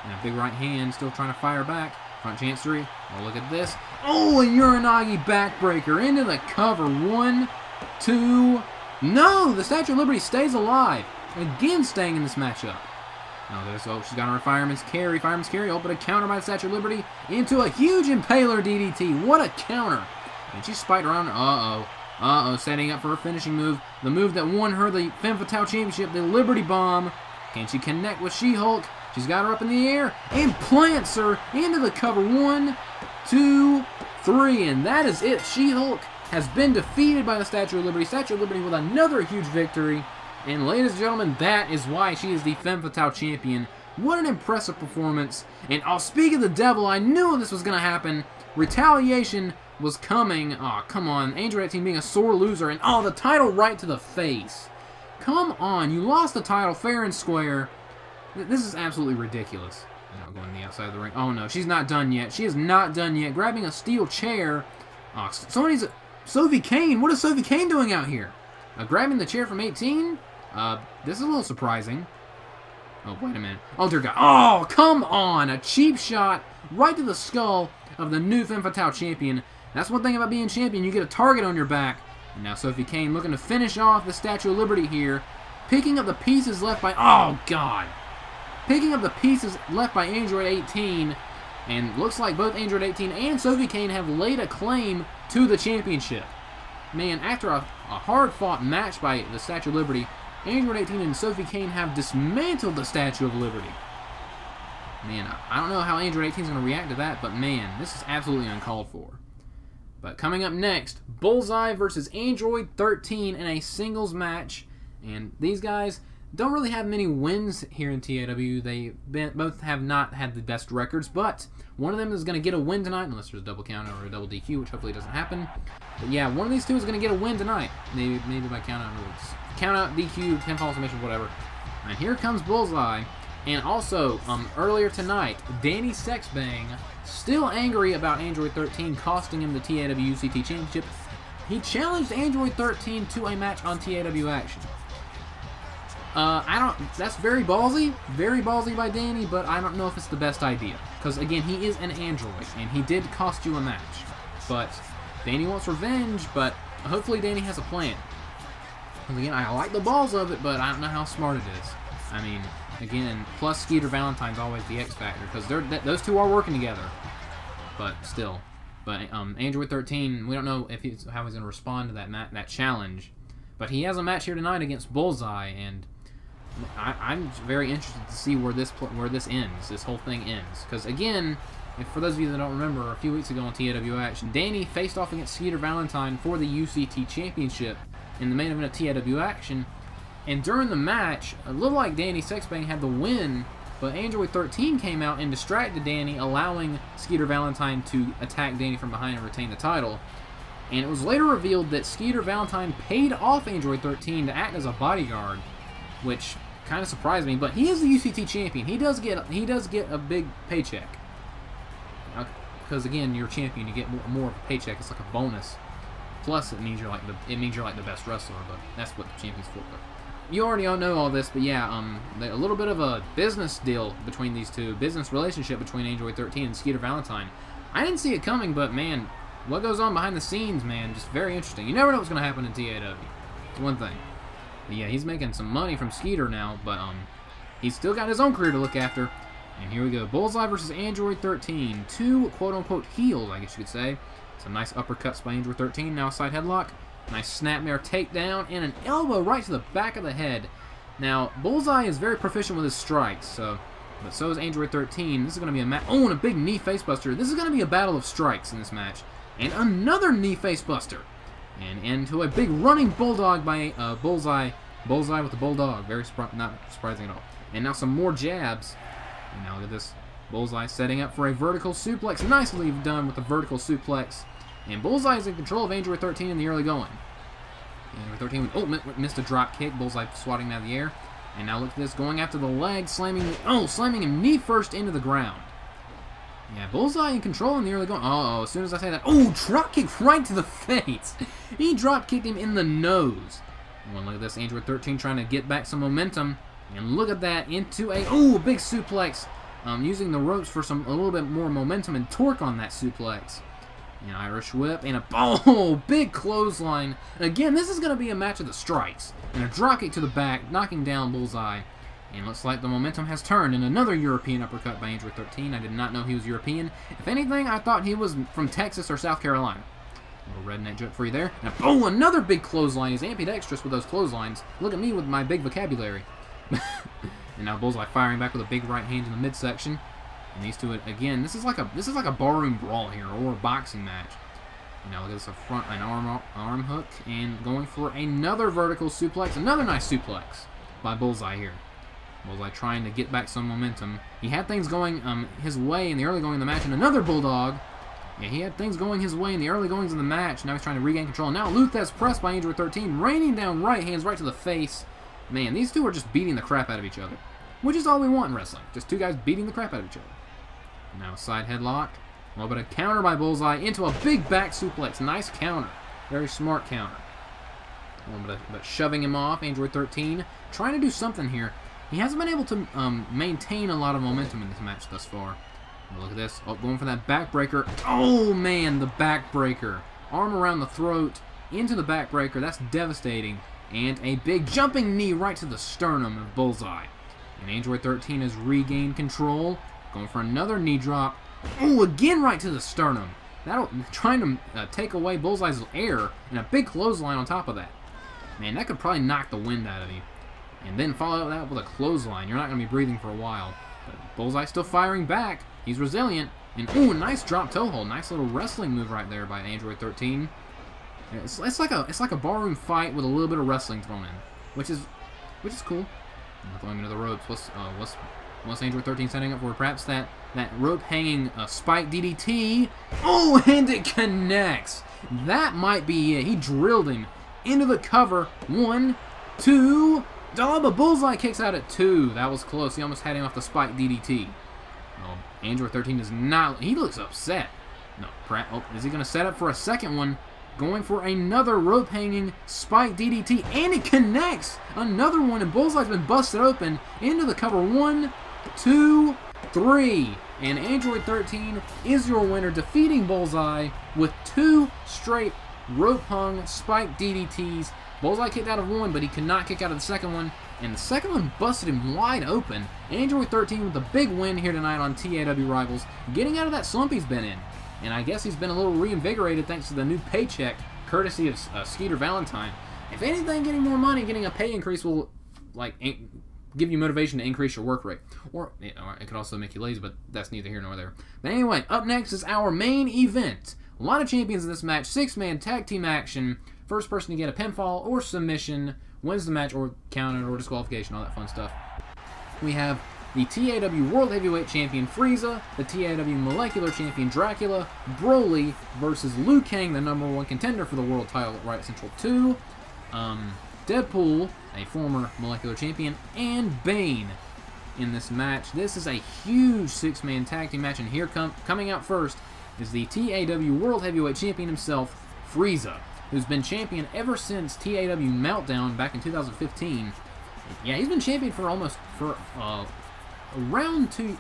And a big right hand still trying to fire back. Front chancery. Oh, look at this. Oh, a Uranagi backbreaker into the cover. 1, 2. No, the Statue of Liberty stays alive. Again, staying in this matchup. Oh, she's got her fireman's carry. Oh, but a counter by the Statue of Liberty into a huge impaler DDT. What a counter. And she's spiked around. Uh-oh, setting up for her finishing move. The move that won her the Femme Fatale Championship, the Liberty Bomb. Can she connect with She-Hulk? She's got her up in the air and plants her into the cover. 1, 2, 3, and that is it. She-Hulk has been defeated by the Statue of Liberty. Statue of Liberty with another huge victory. And ladies and gentlemen, that is why she is the Femme Fatale Champion. What an impressive performance. And speak of the devil, I knew this was going to happen. Retaliation was coming. Oh, come on. Angel 18 being a sore loser. And the title right to the face. Come on. You lost the title fair and square. This is absolutely ridiculous. Going to the outside of the ring. Oh, no. She's not done yet. She is not done yet. Grabbing a steel chair. Somebody's... Sophie Kane. What is Sophie Kane doing out here? Grabbing the chair from 18? This is a little surprising. Oh, wait a minute. Oh, dear God. Oh, come on. A cheap shot right to the skull of the new Femme Fatale Champion. That's one thing about being champion. You get a target on your back. And now Sophie Kane looking to finish off the Statue of Liberty here. Picking up the pieces left by... Oh, God. Picking up the pieces left by Android 18. And looks like both Android 18 and Sophie Kane have laid a claim to the championship. Man, after a hard-fought match by the Statue of Liberty, Android 18 and Sophie Kane have dismantled the Statue of Liberty. Man, I don't know how Android 18 is going to react to that, but man, this is absolutely uncalled for. But coming up next, Bullseye versus Android 13 in a singles match. And these guys don't really have many wins here in TAW. They both have not had the best records, but one of them is going to get a win tonight, unless there's a double count or a double DQ, which hopefully doesn't happen. But yeah, one of these two is going to get a win tonight. Maybe by count out rules. Count out, DQ, pinfall submission, whatever. And here comes Bullseye. And also, earlier tonight, Danny Sexbang, still angry about Android 13 costing him the TAW UCT Championship. He challenged Android 13 to a match on TAW Action. That's very ballsy by Danny, but I don't know if it's the best idea. Because, again, he is an android, and he did cost you a match. But Danny wants revenge, but hopefully Danny has a plan. Because, again, I like the balls of it, but I don't know how smart it is. I mean, again, plus Skeeter Valentine's always the X factor, because those two are working together. But still. But Android 13, we don't know how he's going to respond to that challenge. But he has a match here tonight against Bullseye, and I'm very interested to see where this ends. This whole thing ends. Because again, for those of you that don't remember, a few weeks ago on TAW Action, Danny faced off against Skeeter Valentine for the UCT Championship in the main event of TAW Action. And during the match, a little like Danny Sexbang had the win, but Android 13 came out and distracted Danny, allowing Skeeter Valentine to attack Danny from behind and retain the title. And it was later revealed that Skeeter Valentine paid off Android 13 to act as a bodyguard, which kind of surprised me. But he is the UCT champion. He does get a big paycheck. Because again, you're a champion, you get more of a paycheck. It's like a bonus. Plus, it means you're like the best wrestler. But that's what the champion's for. But you already all know all this. But yeah, a little bit of a business deal between these two, business relationship between Android 13 and Skeeter Valentine. I didn't see it coming, but man, what goes on behind the scenes, man, just very interesting. You never know what's going to happen in TAW. It's one thing. But yeah, he's making some money from Skeeter now, but he's still got his own career to look after. And here we go. Bullseye versus Android 13. Two quote-unquote heels, I guess you could say. Some nice uppercuts by Android 13. Now a side headlock. Nice snapmare takedown. And an elbow right to the back of the head. Now, Bullseye is very proficient with his strikes, but so is Android 13. This is going to be a match. Oh, and a big knee facebuster. This is going to be a battle of strikes in this match. And another knee facebuster. And into a big running bulldog by Bullseye. Bullseye with the bulldog. Not surprising at all. And now some more jabs. And now look at this. Bullseye setting up for a vertical suplex. Nicely done with the vertical suplex. And Bullseye is in control of Android 13 in the early going. Android 13 missed a drop kick. Bullseye swatting him out of the air. And now look at this. Going after the leg. Slamming him knee first into the ground. Yeah, Bullseye in control in the early going. As soon as I say that. Drop kick right to the face. He drop kicked him in the nose. Look at this. Android 13 trying to get back some momentum. And look at that. Into a big suplex. Using the ropes for a little bit more momentum and torque on that suplex. An Irish whip and a big clothesline. Again, this is going to be a match of the strikes. And a drop kick to the back, knocking down Bullseye. And looks like the momentum has turned in another European uppercut by Android 13. I did not know he was European. If anything, I thought he was from Texas or South Carolina. A little redneck joke for you there. And another big clothesline. He's ambidextrous with those clotheslines. Look at me with my big vocabulary. And now Bullseye firing back with a big right hand in the midsection. And these two, again, this is like a barroom brawl here, or a boxing match. And now look at this, an arm hook, and going for another vertical suplex. Another nice suplex by Bullseye here. Bullseye trying to get back some momentum. He had things going his way in the early going of the match, and another bulldog. Yeah, he had things going his way in the early goings of the match. Now he's trying to regain control. Now Luthez pressed by Android 13, raining down right hands right to the face. Man, these two are just beating the crap out of each other, which is all we want in wrestling. Just two guys beating the crap out of each other. Now a side headlock. A little bit of counter by Bullseye into a big back suplex. Nice counter. Very smart counter. A little bit of shoving him off. Android 13 trying to do something here. He hasn't been able to maintain a lot of momentum in this match thus far. Look at this. Going for that backbreaker. Oh, man, the backbreaker. Arm around the throat, into the backbreaker. That's devastating. And a big jumping knee right to the sternum of Bullseye. And Android 13 has regained control. Going for another knee drop. Again right to the sternum. Trying to take away Bullseye's air, and a big clothesline on top of that. Man, that could probably knock the wind out of you. And then follow that with a clothesline. You're not going to be breathing for a while. But Bullseye still firing back. He's resilient. And nice drop toe hold. Nice little wrestling move right there by Android 13. It's like a barroom fight with a little bit of wrestling thrown in, which is cool. Throwing into the ropes. What's Android 13 setting up for? Perhaps that rope hanging spike DDT. And it connects. That might be it. He drilled him into the cover. 1, 2. But Bullseye kicks out at 2. That was close. He almost had him off the spike DDT. Android 13 does not. He looks upset. No, is he going to set up for a second one? Going for another rope hanging spike DDT, and it connects. Another one, and Bullseye's been busted open into the cover. 1, 2, 3. And Android 13 is your winner, defeating Bullseye with 2 straight rope hung spike DDTs. Bullseye kicked out of one, but he could not kick out of the second one. And the second one busted him wide open. Android 13 with a big win here tonight on TAW Rivals, getting out of that slump he's been in. And I guess he's been a little reinvigorated thanks to the new paycheck, courtesy of Skeeter Valentine. If anything, getting more money, getting a pay increase will give you motivation to increase your work rate. Or it could also make you lazy, but that's neither here nor there. But anyway, up next is our main event. A lot of champions in this match. 6-man tag team action. First person to get a pinfall or submission wins the match, or counter, or disqualification, all that fun stuff. We have the TAW World Heavyweight Champion Frieza, the TAW Molecular Champion Dracula, Broly versus Liu Kang, the #1 contender for the world title at Right Central 2, Deadpool, a former Molecular Champion, and Bane in this match. This is a huge 6-man tag team match, and here coming out first is the TAW World Heavyweight Champion himself, Frieza, who's been champion ever since TAW Meltdown back in 2015. Yeah, he's been champion for around 2,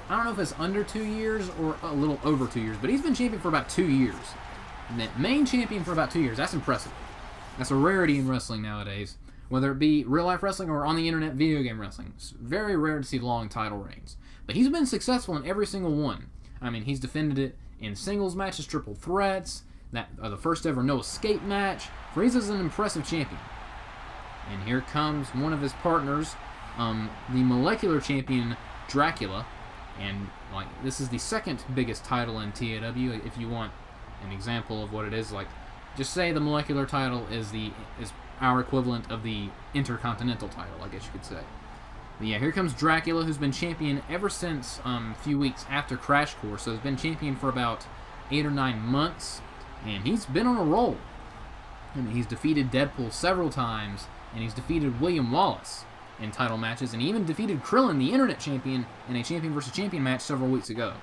I don't know if it's under 2 years or a little over 2 years, but he's been champion for about 2 years. And that main champion for about 2 years. That's impressive. That's a rarity in wrestling nowadays, whether it be real-life wrestling or on the internet video game wrestling. It's very rare to see long title reigns. But he's been successful in every single one. I mean, he's defended it in singles matches, triple threats, the first ever no escape match. Frieza's an impressive champion. And here comes one of his partners, the Molecular Champion Dracula. And this is the second biggest title in TAW. If you want an example of what it is, Just say the molecular title is our equivalent of the Intercontinental title, I guess you could say. But yeah, here comes Dracula, who's been champion ever since a few weeks after Crash Course. So he's been champion for about 8 or 9 months, and he's been on a roll. I mean, he's defeated Deadpool several times, and he's defeated William Wallace in title matches, and he even defeated Krillin, the Internet Champion, in a champion versus champion match several weeks ago.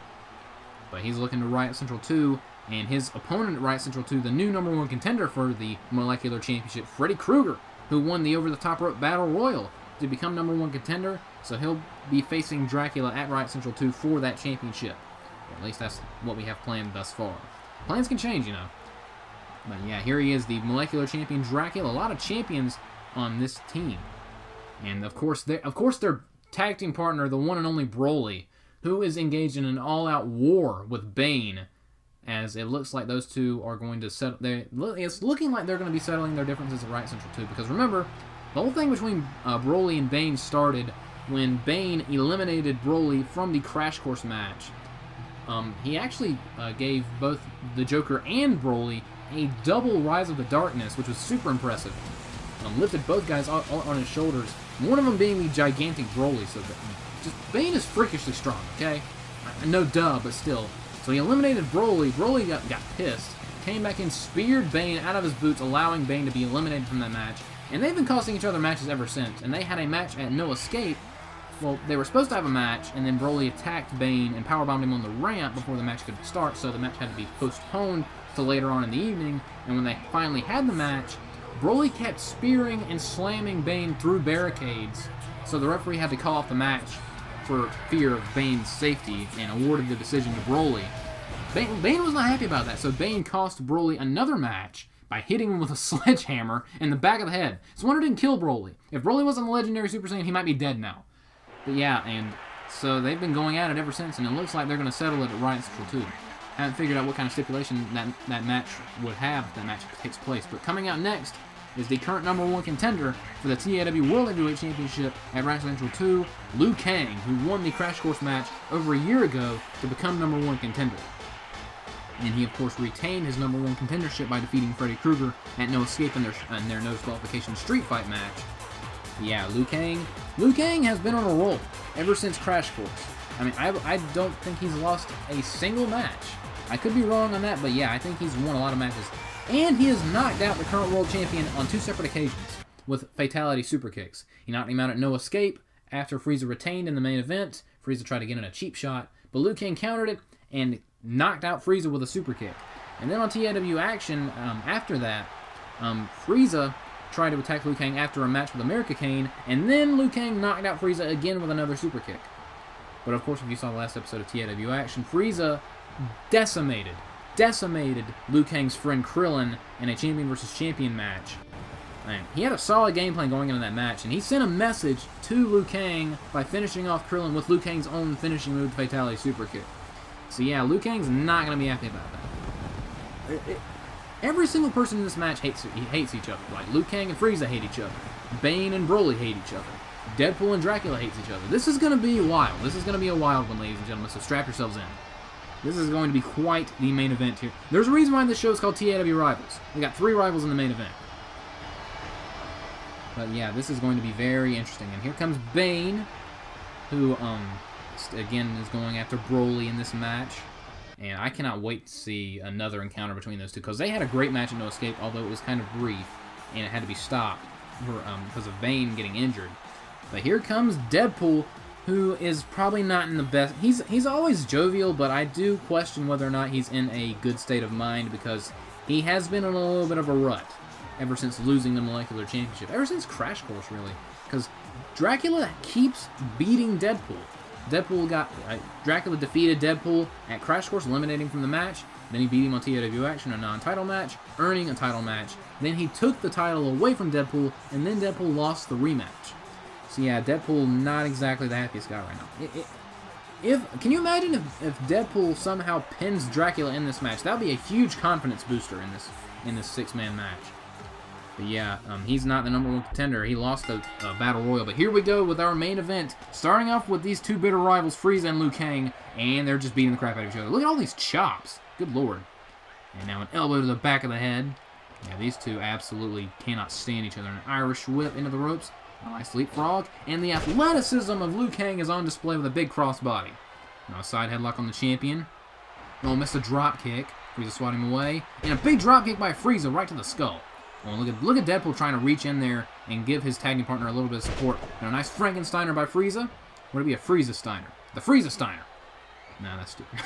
But he's looking to Riot Central 2, and his opponent at Riot Central 2, the new #1 contender for the Molecular Championship, Freddy Krueger, who won the over-the-top rope Battle Royal to become #1 contender, so he'll be facing Dracula at Riot Central 2 for that championship. Or at least that's what we have planned thus far. Plans can change, you know. But yeah, here he is, the Molecular Champion Dracula. A lot of champions on this team. And of course their tag team partner, the one and only Broly, who is engaged in an all-out war with Bane, as it looks like those two are going to settle. It's looking like they're going to be settling their differences at Riot Central 2, because remember, the whole thing between Broly and Bane started when Bane eliminated Broly from the Crash Course match. He actually gave both the Joker and Broly a double Rise of the Darkness, which was super impressive. Lifted both guys on his shoulders, one of them being the gigantic Broly. So Bane is freakishly strong, okay? No duh, but still. So he eliminated Broly. Broly got pissed, came back in, speared Bane out of his boots, allowing Bane to be eliminated from that match. And they've been costing each other matches ever since. And they had a match at No Escape. Well, they were supposed to have a match, and then Broly attacked Bane and powerbombed him on the ramp before the match could start, so the match had to be postponed to later on in the evening. And when they finally had the match, Broly kept spearing and slamming Bane through barricades, so the referee had to call off the match for fear of Bane's safety and awarded the decision to Broly. Bane was not happy about that, so Bane cost Broly another match by hitting him with a sledgehammer in the back of the head. It's a wonder it didn't kill Broly. If Broly wasn't the legendary Super Saiyan, he might be dead now. But yeah, and so they've been going at it ever since, and it looks like they're going to settle it at Riot Central 2. Haven't figured out what kind of stipulation that match would have if that match takes place. But coming out next is the current #1 contender for the TAW World Heavyweight Championship at Riot Central 2, Liu Kang, who won the Crash Course match over a year ago to become #1 contender. And he, of course, retained his #1 contendership by defeating Freddy Krueger at No Escape in their no disqualification street fight match. Yeah, Liu Kang has been on a roll ever since Crash Course. I mean, I don't think he's lost a single match. I could be wrong on that, but yeah, I think he's won a lot of matches. And he has knocked out the current world champion on 2 separate occasions with fatality super kicks. He knocked him out at No Escape after Frieza retained in the main event. Frieza tried to get in a cheap shot, but Liu Kang countered it and knocked out Frieza with a super kick. And then on TAW Action, after that, Frieza tried to attack Liu Kang after a match with America Kane, and then Liu Kang knocked out Frieza again with another super kick. But of course, if you saw the last episode of TAW Action, Frieza decimated Liu Kang's friend Krillin in a champion versus champion match. And he had a solid game plan going into that match, and he sent a message to Liu Kang by finishing off Krillin with Liu Kang's own finishing move, fatality super kick. So yeah, Liu Kang's not going to be happy about that. Every single person in this match hates each other. Like, Liu Kang and Frieza hate each other. Bane and Broly hate each other. Deadpool and Dracula hates each other. This is going to be wild. This is going to be a wild one, ladies and gentlemen, so strap yourselves in. This is going to be quite the main event here. There's a reason why this show is called TAW Rivals. We got 3 rivals in the main event. But yeah, this is going to be very interesting. And here comes Bane, who, again, is going after Broly in this match. And I cannot wait to see another encounter between those two, because they had a great match at No Escape, although it was kind of brief, and it had to be stopped because of Bane getting injured. But here comes Deadpool, who is probably not in the best. He's always jovial, but I do question whether or not he's in a good state of mind, because he has been in a little bit of a rut ever since losing the Molecular Championship, ever since Crash Course, really, because Dracula keeps beating Deadpool. Dracula defeated Deadpool at Crash Course, eliminating him from the match. Then he beat him on TAW Action, a non-title match, earning a title match. Then he took the title away from Deadpool, and then Deadpool lost the rematch. So yeah, Deadpool not exactly the happiest guy right now. Can you imagine if Deadpool somehow pins Dracula in this match? That would be a huge confidence booster in this 6-man match. But yeah, he's not the #1 contender. He lost the Battle Royal. But here we go with our main event. Starting off with these 2 bitter rivals, Frieza and Liu Kang. And they're just beating the crap out of each other. Look at all these chops. Good lord. And now an elbow to the back of the head. Yeah, these two absolutely cannot stand each other. An Irish whip into the ropes. A nice leapfrog. And the athleticism of Liu Kang is on display with a big crossbody. Now a side headlock on the champion. Oh, missed a drop kick. Frieza swatting him away. And a big drop kick by Frieza right to the skull. Oh, look at Deadpool trying to reach in there and give his tag team partner a little bit of support. And a nice Frankensteiner by Frieza. Would it be a Frieza Steiner? The Frieza Steiner. Nah, that's stupid.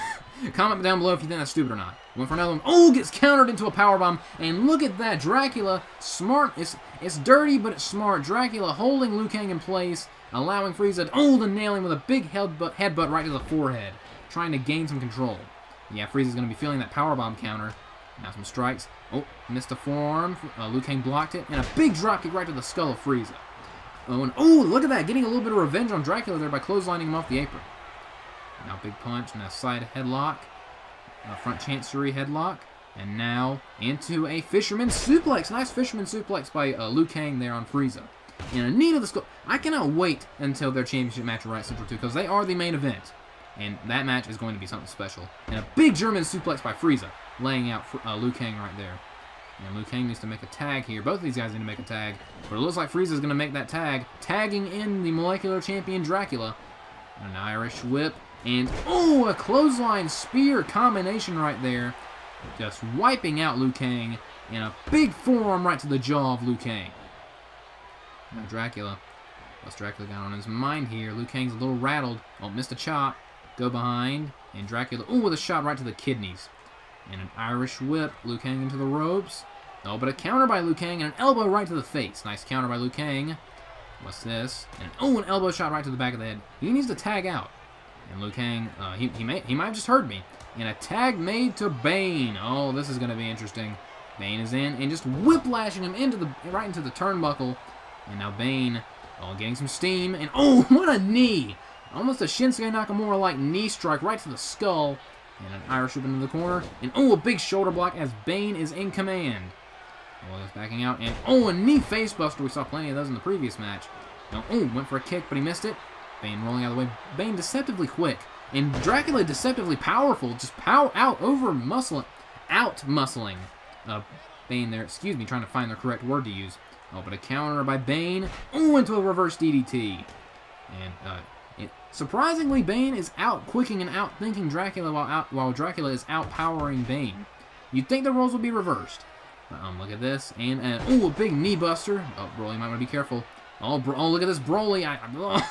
Comment down below if you think that's stupid or not. Went for another one. Oh, gets countered into a powerbomb. And look at that. Dracula, smart. It's dirty, but it's smart. Dracula holding Liu Kang in place, allowing Frieza to nail him with a big headbutt right to the forehead, trying to gain some control. Yeah, Frieza's going to be feeling that powerbomb counter. Now some strikes. Oh, missed a forearm. Liu Kang blocked it. And a big dropkick right to the skull of Frieza. Oh, and look at that. Getting a little bit of revenge on Dracula there by clotheslining him off the apron. Now big punch and a side headlock. A front chancery headlock. And now into a fisherman suplex. Nice fisherman suplex by Liu Kang there on Frieza. And a knee to the skull. I cannot wait until their championship match at Right Central 2 because they are the main event. And that match is going to be something special. And a big German suplex by Frieza, laying out Liu Kang right there. And Liu Kang needs to make a tag here. Both of these guys need to make a tag. But it looks like Frieza's going to make that tag, tagging in the molecular champion Dracula. An Irish whip. And, a clothesline spear combination right there. Just wiping out Liu Kang. And a big forearm right to the jaw of Liu Kang. Now Dracula. What's Dracula got on his mind here? Liu Kang's a little rattled. Oh, missed a chop. Go behind. And Dracula, with a shot right to the kidneys. And an Irish whip. Liu Kang into the ropes. Oh, but a counter by Liu Kang and an elbow right to the face. Nice counter by Liu Kang. What's this? And an elbow shot right to the back of the head. He needs to tag out. And Liu Kang, he might have just heard me. And a tag made to Bane. Oh, this is going to be interesting. Bane is in and just whiplashing him right into the turnbuckle. And now Bane, getting some steam. And what a knee! Almost a Shinsuke Nakamura-like knee strike right to the skull. And an Irish whip into the corner. And a big shoulder block as Bane is in command. He's backing out. And a knee facebuster. We saw plenty of those in the previous match. Now, went for a kick, but he missed it. Bane rolling out of the way. Bane deceptively quick. And Dracula deceptively powerful. Just out-muscling Bane there. Excuse me, trying to find the correct word to use. But a counter by Bane. Into a reverse DDT. And surprisingly, Bane is out-quicking and out-thinking Dracula while Dracula is out-powering Bane. You'd think the roles would be reversed. Look at this. And a big knee buster. Broly might want to be careful. Look at this Broly.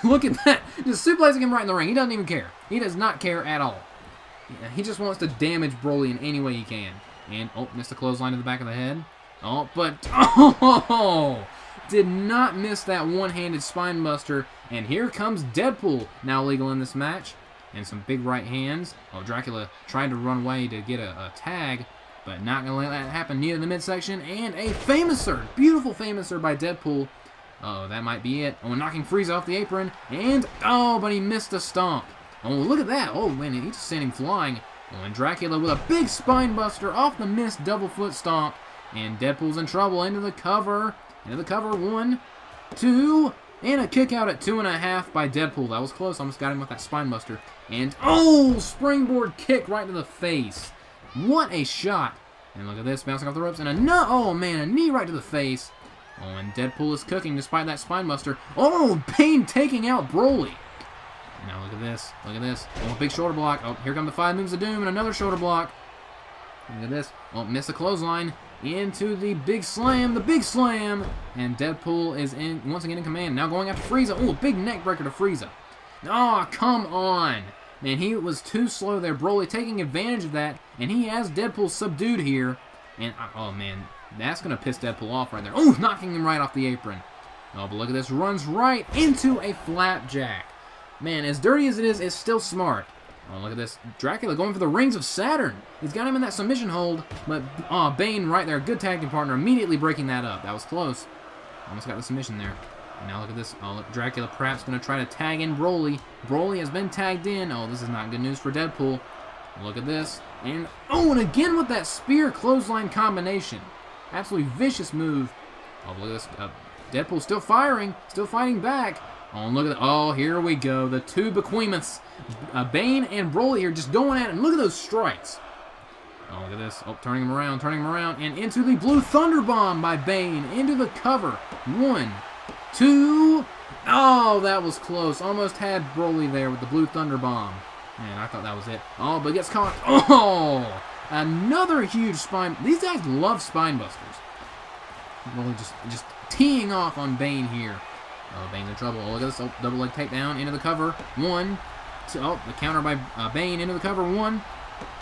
Look at that. Just suplexing him right in the ring. He doesn't even care. He does not care at all. He just wants to damage Broly in any way he can. And, missed a clothesline to the back of the head. Did not miss that one-handed spine buster. And here comes Deadpool, now legal in this match. And some big right hands. Dracula tried to run away to get a tag, but not going to let that happen near the midsection. And a Famouser. Beautiful Famouser by Deadpool. That might be it. Knocking Frieza off the apron. And, but he missed a stomp. Look at that. Man, he's just sending flying. And Dracula with a big spine buster off the missed double foot stomp. And Deadpool's in trouble. Into the cover. 1, 2, and a kick out at 2.5 by Deadpool. That was close. Almost got him with that spine buster. And, springboard kick right to the face. What a shot. And look at this, bouncing off the ropes. And a knee right to the face. And Deadpool is cooking despite that spine buster. Bane taking out Broly. Now look at this. Big shoulder block. Here come the 5 moves of doom and another shoulder block. Look at this. Missed a clothesline into the big slam. And Deadpool is once again in command. Now going after Frieza. Big neck breaker to Frieza. Come on. Man, he was too slow there. Broly taking advantage of that. And he has Deadpool subdued here. And, man, that's going to piss Deadpool off right there. Knocking him right off the apron. But look at this. Runs right into a flapjack. Man, as dirty as it is, it's still smart. Look at this. Dracula going for the Rings of Saturn. He's got him in that submission hold. But, Bane right there. Good tag team partner. Immediately breaking that up. That was close. Almost got the submission there. And now look at this. Dracula perhaps going to try to tag in Broly. Broly has been tagged in. This is not good news for Deadpool. Look at this. And, and again with that spear clothesline combination. Absolutely vicious move. Look at this. Deadpool still firing. Still fighting back. Look at that. Here we go. The two behemoths. Bane and Broly here just going at it. And look at those strikes. Oh, look at this. Oh, turning him around, and into the Blue Thunder Bomb by Bane. Into the cover. 1, 2. Oh, that was close. Almost had Broly there with the Blue Thunder Bomb. Man, I thought that was it. Oh, but gets caught. Oh, another huge spine. These guys love spine busters. Broly just teeing off on Bane here. Oh, Bane's in trouble. Oh, look at this. Oh, double leg takedown into the cover. 1, 2. Oh, the counter by Bane into the cover. 1,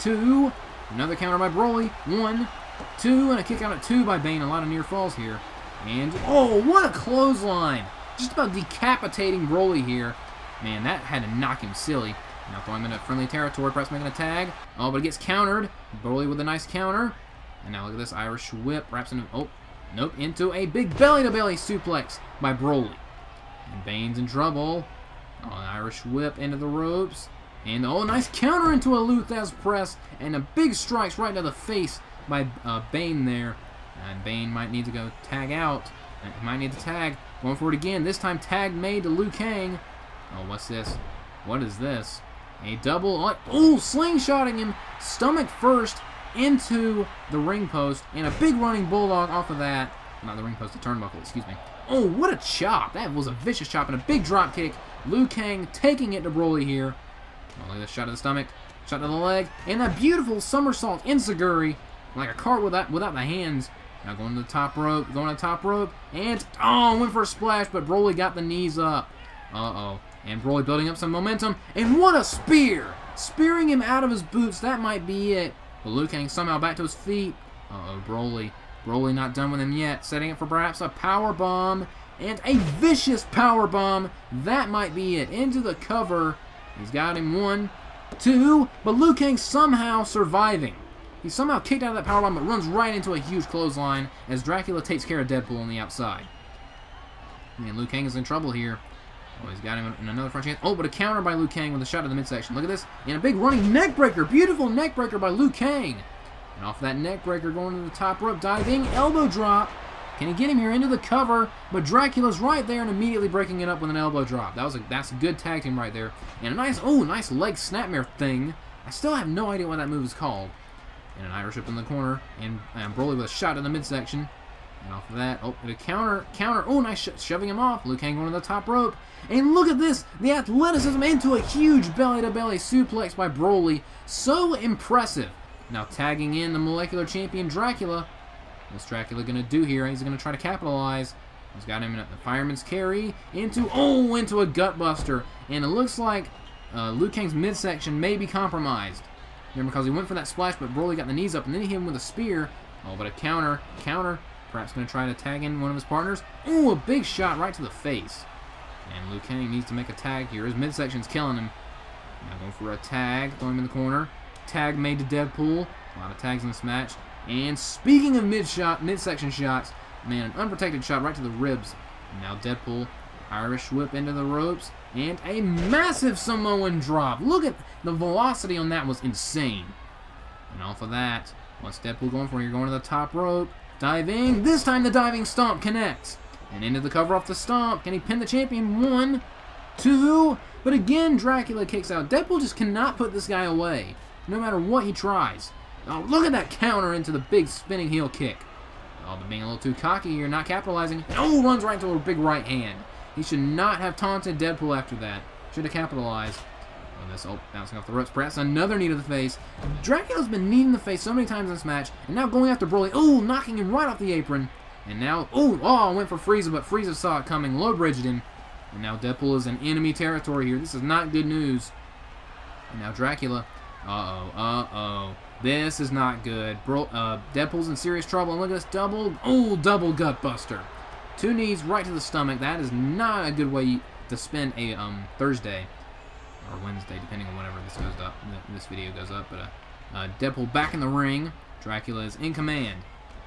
2. Another counter by Broly. 1, 2. And a kick out at 2 by Bane. A lot of near falls here. And, oh, what a clothesline. Just about decapitating Broly here. Man, that had to knock him silly. Now throwing him into friendly territory. Perhaps making a tag. Oh, but it gets countered. Broly with a nice counter. And now look at this Irish whip. Wraps into, oh, nope, into a big belly-to-belly suplex by Broly. And Bane's in trouble. Oh, an Irish whip into the ropes. And, oh, nice counter into a Luthez press. And a big strikes right to the face by Bane there. And Bane might need to go tag out. He might need to tag. Going for it again. This time tag made to Liu Kang. Oh, what's this? What is this? A double. Oh, slingshotting him. Stomach first into the ring post. And a big running bulldog off of that. Not the ring post, the turnbuckle, excuse me. Oh, what a chop. That was a vicious chop and a big drop kick. Liu Kang taking it to Broly here. Oh, look at this shot to the stomach. Shot to the leg. And that beautiful somersault Enziguri. Like a cart without the hands. Now going to the top rope. And, oh, went for a splash, but Broly got the knees up. Uh-oh. And Broly building up some momentum. And what a spear! Spearing him out of his boots. That might be it. But Liu Kang somehow back to his feet. Uh-oh, Broly. Broly not done with him yet. Setting it for perhaps a power bomb. And a vicious power bomb. That might be it. Into the cover. He's got him. 1, 2. But Liu Kang somehow surviving. He somehow kicked out of that powerbomb, but runs right into a huge clothesline as Dracula takes care of Deadpool on the outside. And Liu Kang is in trouble here. Oh, he's got him in another front chance. Oh, but a counter by Liu Kang with a shot to the midsection. Look at this. And a big running neck breaker. Beautiful neck breaker by Liu Kang. And off that neck breaker, going to the top rope, diving, elbow drop. Can he get him here into the cover? But Dracula's right there and immediately breaking it up with an elbow drop. That's a good tag team right there. And a nice leg snapmare thing. I still have no idea what that move is called. And an Irish whip in the corner, and Broly with a shot in the midsection. And off of that, oh, and a counter. Oh, nice shoving him off. Liu Kang going to the top rope. And look at this, the athleticism into a huge belly-to-belly suplex by Broly. So impressive. Now tagging in the molecular champion Dracula. What's Dracula going to do here? He's going to try to capitalize. He's got him in the fireman's carry into a gutbuster. And it looks like Liu Kang's midsection may be compromised. Remember, because he went for that splash, but Broly got the knees up, and then he hit him with a spear. Oh, but a counter. Perhaps going to try to tag in one of his partners. Oh, a big shot right to the face. And Liu Kang needs to make a tag here. His midsection's killing him. Now going for a tag. Throw him in the corner. Tag made to Deadpool. A lot of tags in this match. And speaking of midsection shots, man, an unprotected shot right to the ribs. And now Deadpool, Irish whip into the ropes. And a massive Samoan drop. Look at the velocity on that, was insane. And off of that, what's Deadpool going for here? Going to the top rope. Diving. This time the diving stomp connects. And into the cover off the stomp. Can he pin the champion? 1, 2. But again, Dracula kicks out. Deadpool just cannot put this guy away, no matter what he tries. Oh, look at that counter into the big spinning heel kick. Oh, but being a little too cocky here, not capitalizing. Oh, runs right into a big right hand. He should not have taunted Deadpool after that. Should have capitalized. Bouncing off the ropes. Perhaps another knee to the face. Dracula's been kneed in the face so many times in this match. And now going after Broly. Oh, knocking him right off the apron. And now, went for Frieza, but Frieza saw it coming. Low-bridged him. And now Deadpool is in enemy territory here. This is not good news. And now Dracula. This is not good. Deadpool's in serious trouble. And look at this double gutbuster. 2 knees right to the stomach. That is not a good way to spend a Thursday or Wednesday, depending on whenever this goes up. This video goes up. But Deadpool back in the ring. Dracula is in command.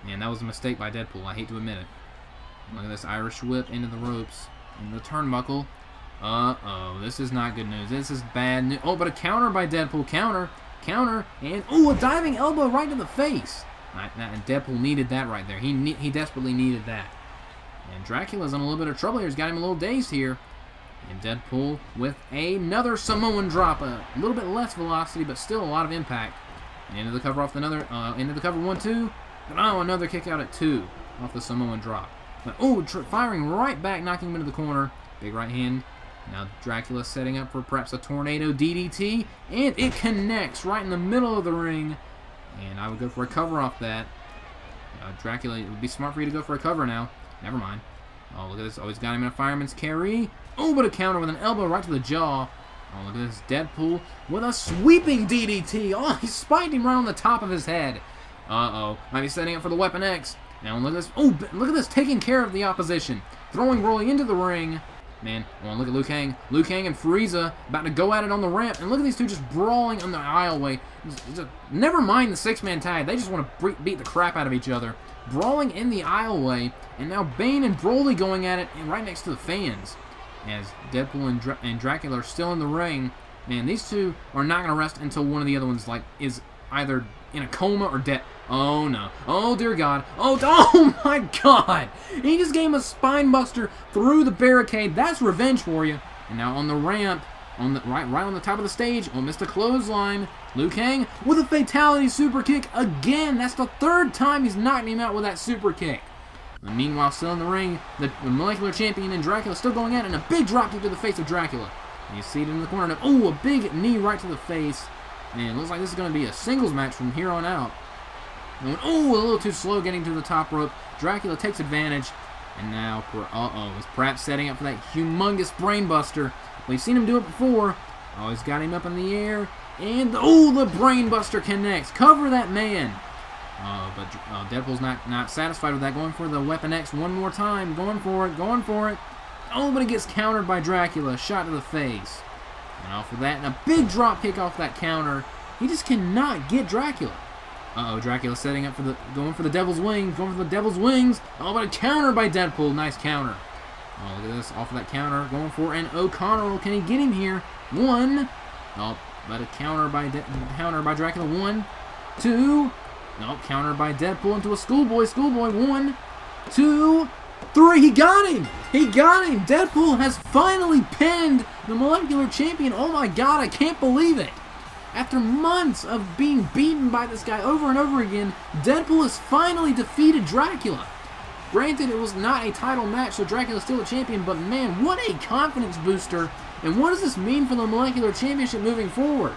Man, that was a mistake by Deadpool. I hate to admit it. Look at this Irish whip into the ropes. Into the turnbuckle. This is not good news. This is bad news. Oh, but a counter by Deadpool. Counter. And, a diving elbow right to the face. And Deadpool needed that right there. He desperately needed that. And Dracula's in a little bit of trouble here. He's got him a little dazed here. And Deadpool with another Samoan drop. A little bit less velocity, but still a lot of impact. Into the cover off another, into the cover 1-2. But oh, another kick out at 2 off the Samoan drop. But oh, firing right back, knocking him into the corner. Big right hand. Now Dracula setting up for perhaps a tornado DDT. And it connects right in the middle of the ring. And I would go for a cover off that. Dracula, it would be smart for you to go for a cover now. Never mind. Oh, look at this. Oh, he's got him in a fireman's carry. Oh, but a counter with an elbow right to the jaw. Oh, look at this. Deadpool with a sweeping DDT. Oh, he spiked him right on the top of his head. Uh-oh. Might be setting up for the Weapon X. Now, look at this. Oh, look at this. Taking care of the opposition. Throwing Broly into the ring. Man, oh, look at Liu Kang. Liu Kang and Frieza about to go at it on the ramp. And look at these two just brawling on the aisleway. Never mind the six-man tag. They just want to beat the crap out of each other. Brawling in the aisleway. And now Bane and Broly going at it and right next to the fans. As Deadpool and Dracula are still in the ring. Man, these two are not going to rest until one of the other ones is either in a coma or dead. Oh, no. Oh, dear God. Oh, my God. He just gave him a spine buster through the barricade. That's revenge for you. And now on the ramp, right on the top of the stage, missed a clothesline. Liu Kang with a fatality super kick again. That's the third time he's knocked him out with that super kick. And meanwhile, still in the ring, the molecular champion and Dracula still going at it, and a big dropkick to the face of Dracula. And you see it in the corner. Oh, a big knee right to the face. Man, it looks like this is going to be a singles match from here on out. And oh, a little too slow getting to the top rope. Dracula takes advantage. And now, is perhaps setting up for that humongous brainbuster. We've seen him do it before. Oh, he's got him up in the air. And, oh, the brainbuster connects. Cover that man. But Deadpool's not satisfied with that. Going for the Weapon X one more time. Going for it. Oh, but it gets countered by Dracula. Shot to the face. And off of that, and a big drop kick off that counter. He just cannot get Dracula. Dracula setting up for going for the Devil's Wings. Oh, but a counter by Deadpool. Nice counter. Oh, look at this. Off of that counter. Going for an O'Connell. Can he get him here? 1. Oh, but a counter by Dracula. 1, 2. No, counter by Deadpool into a schoolboy. 1, 2, 3. He got him. Deadpool has finally pinned the molecular champion. Oh my God, I can't believe it. After months of being beaten by this guy over and over again, Deadpool has finally defeated Dracula. Granted, it was not a title match, so Dracula's still a champion, but man, what a confidence booster. And what does this mean for the molecular championship moving forward?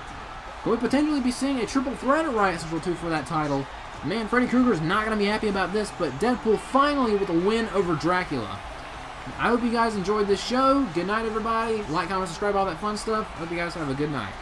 Could we potentially be seeing a triple threat at Riot Central 2 for that title? Man, Freddy Krueger's not going to be happy about this, but Deadpool finally with a win over Dracula. I hope you guys enjoyed this show. Good night, everybody. Like, comment, subscribe, all that fun stuff. Hope you guys have a good night.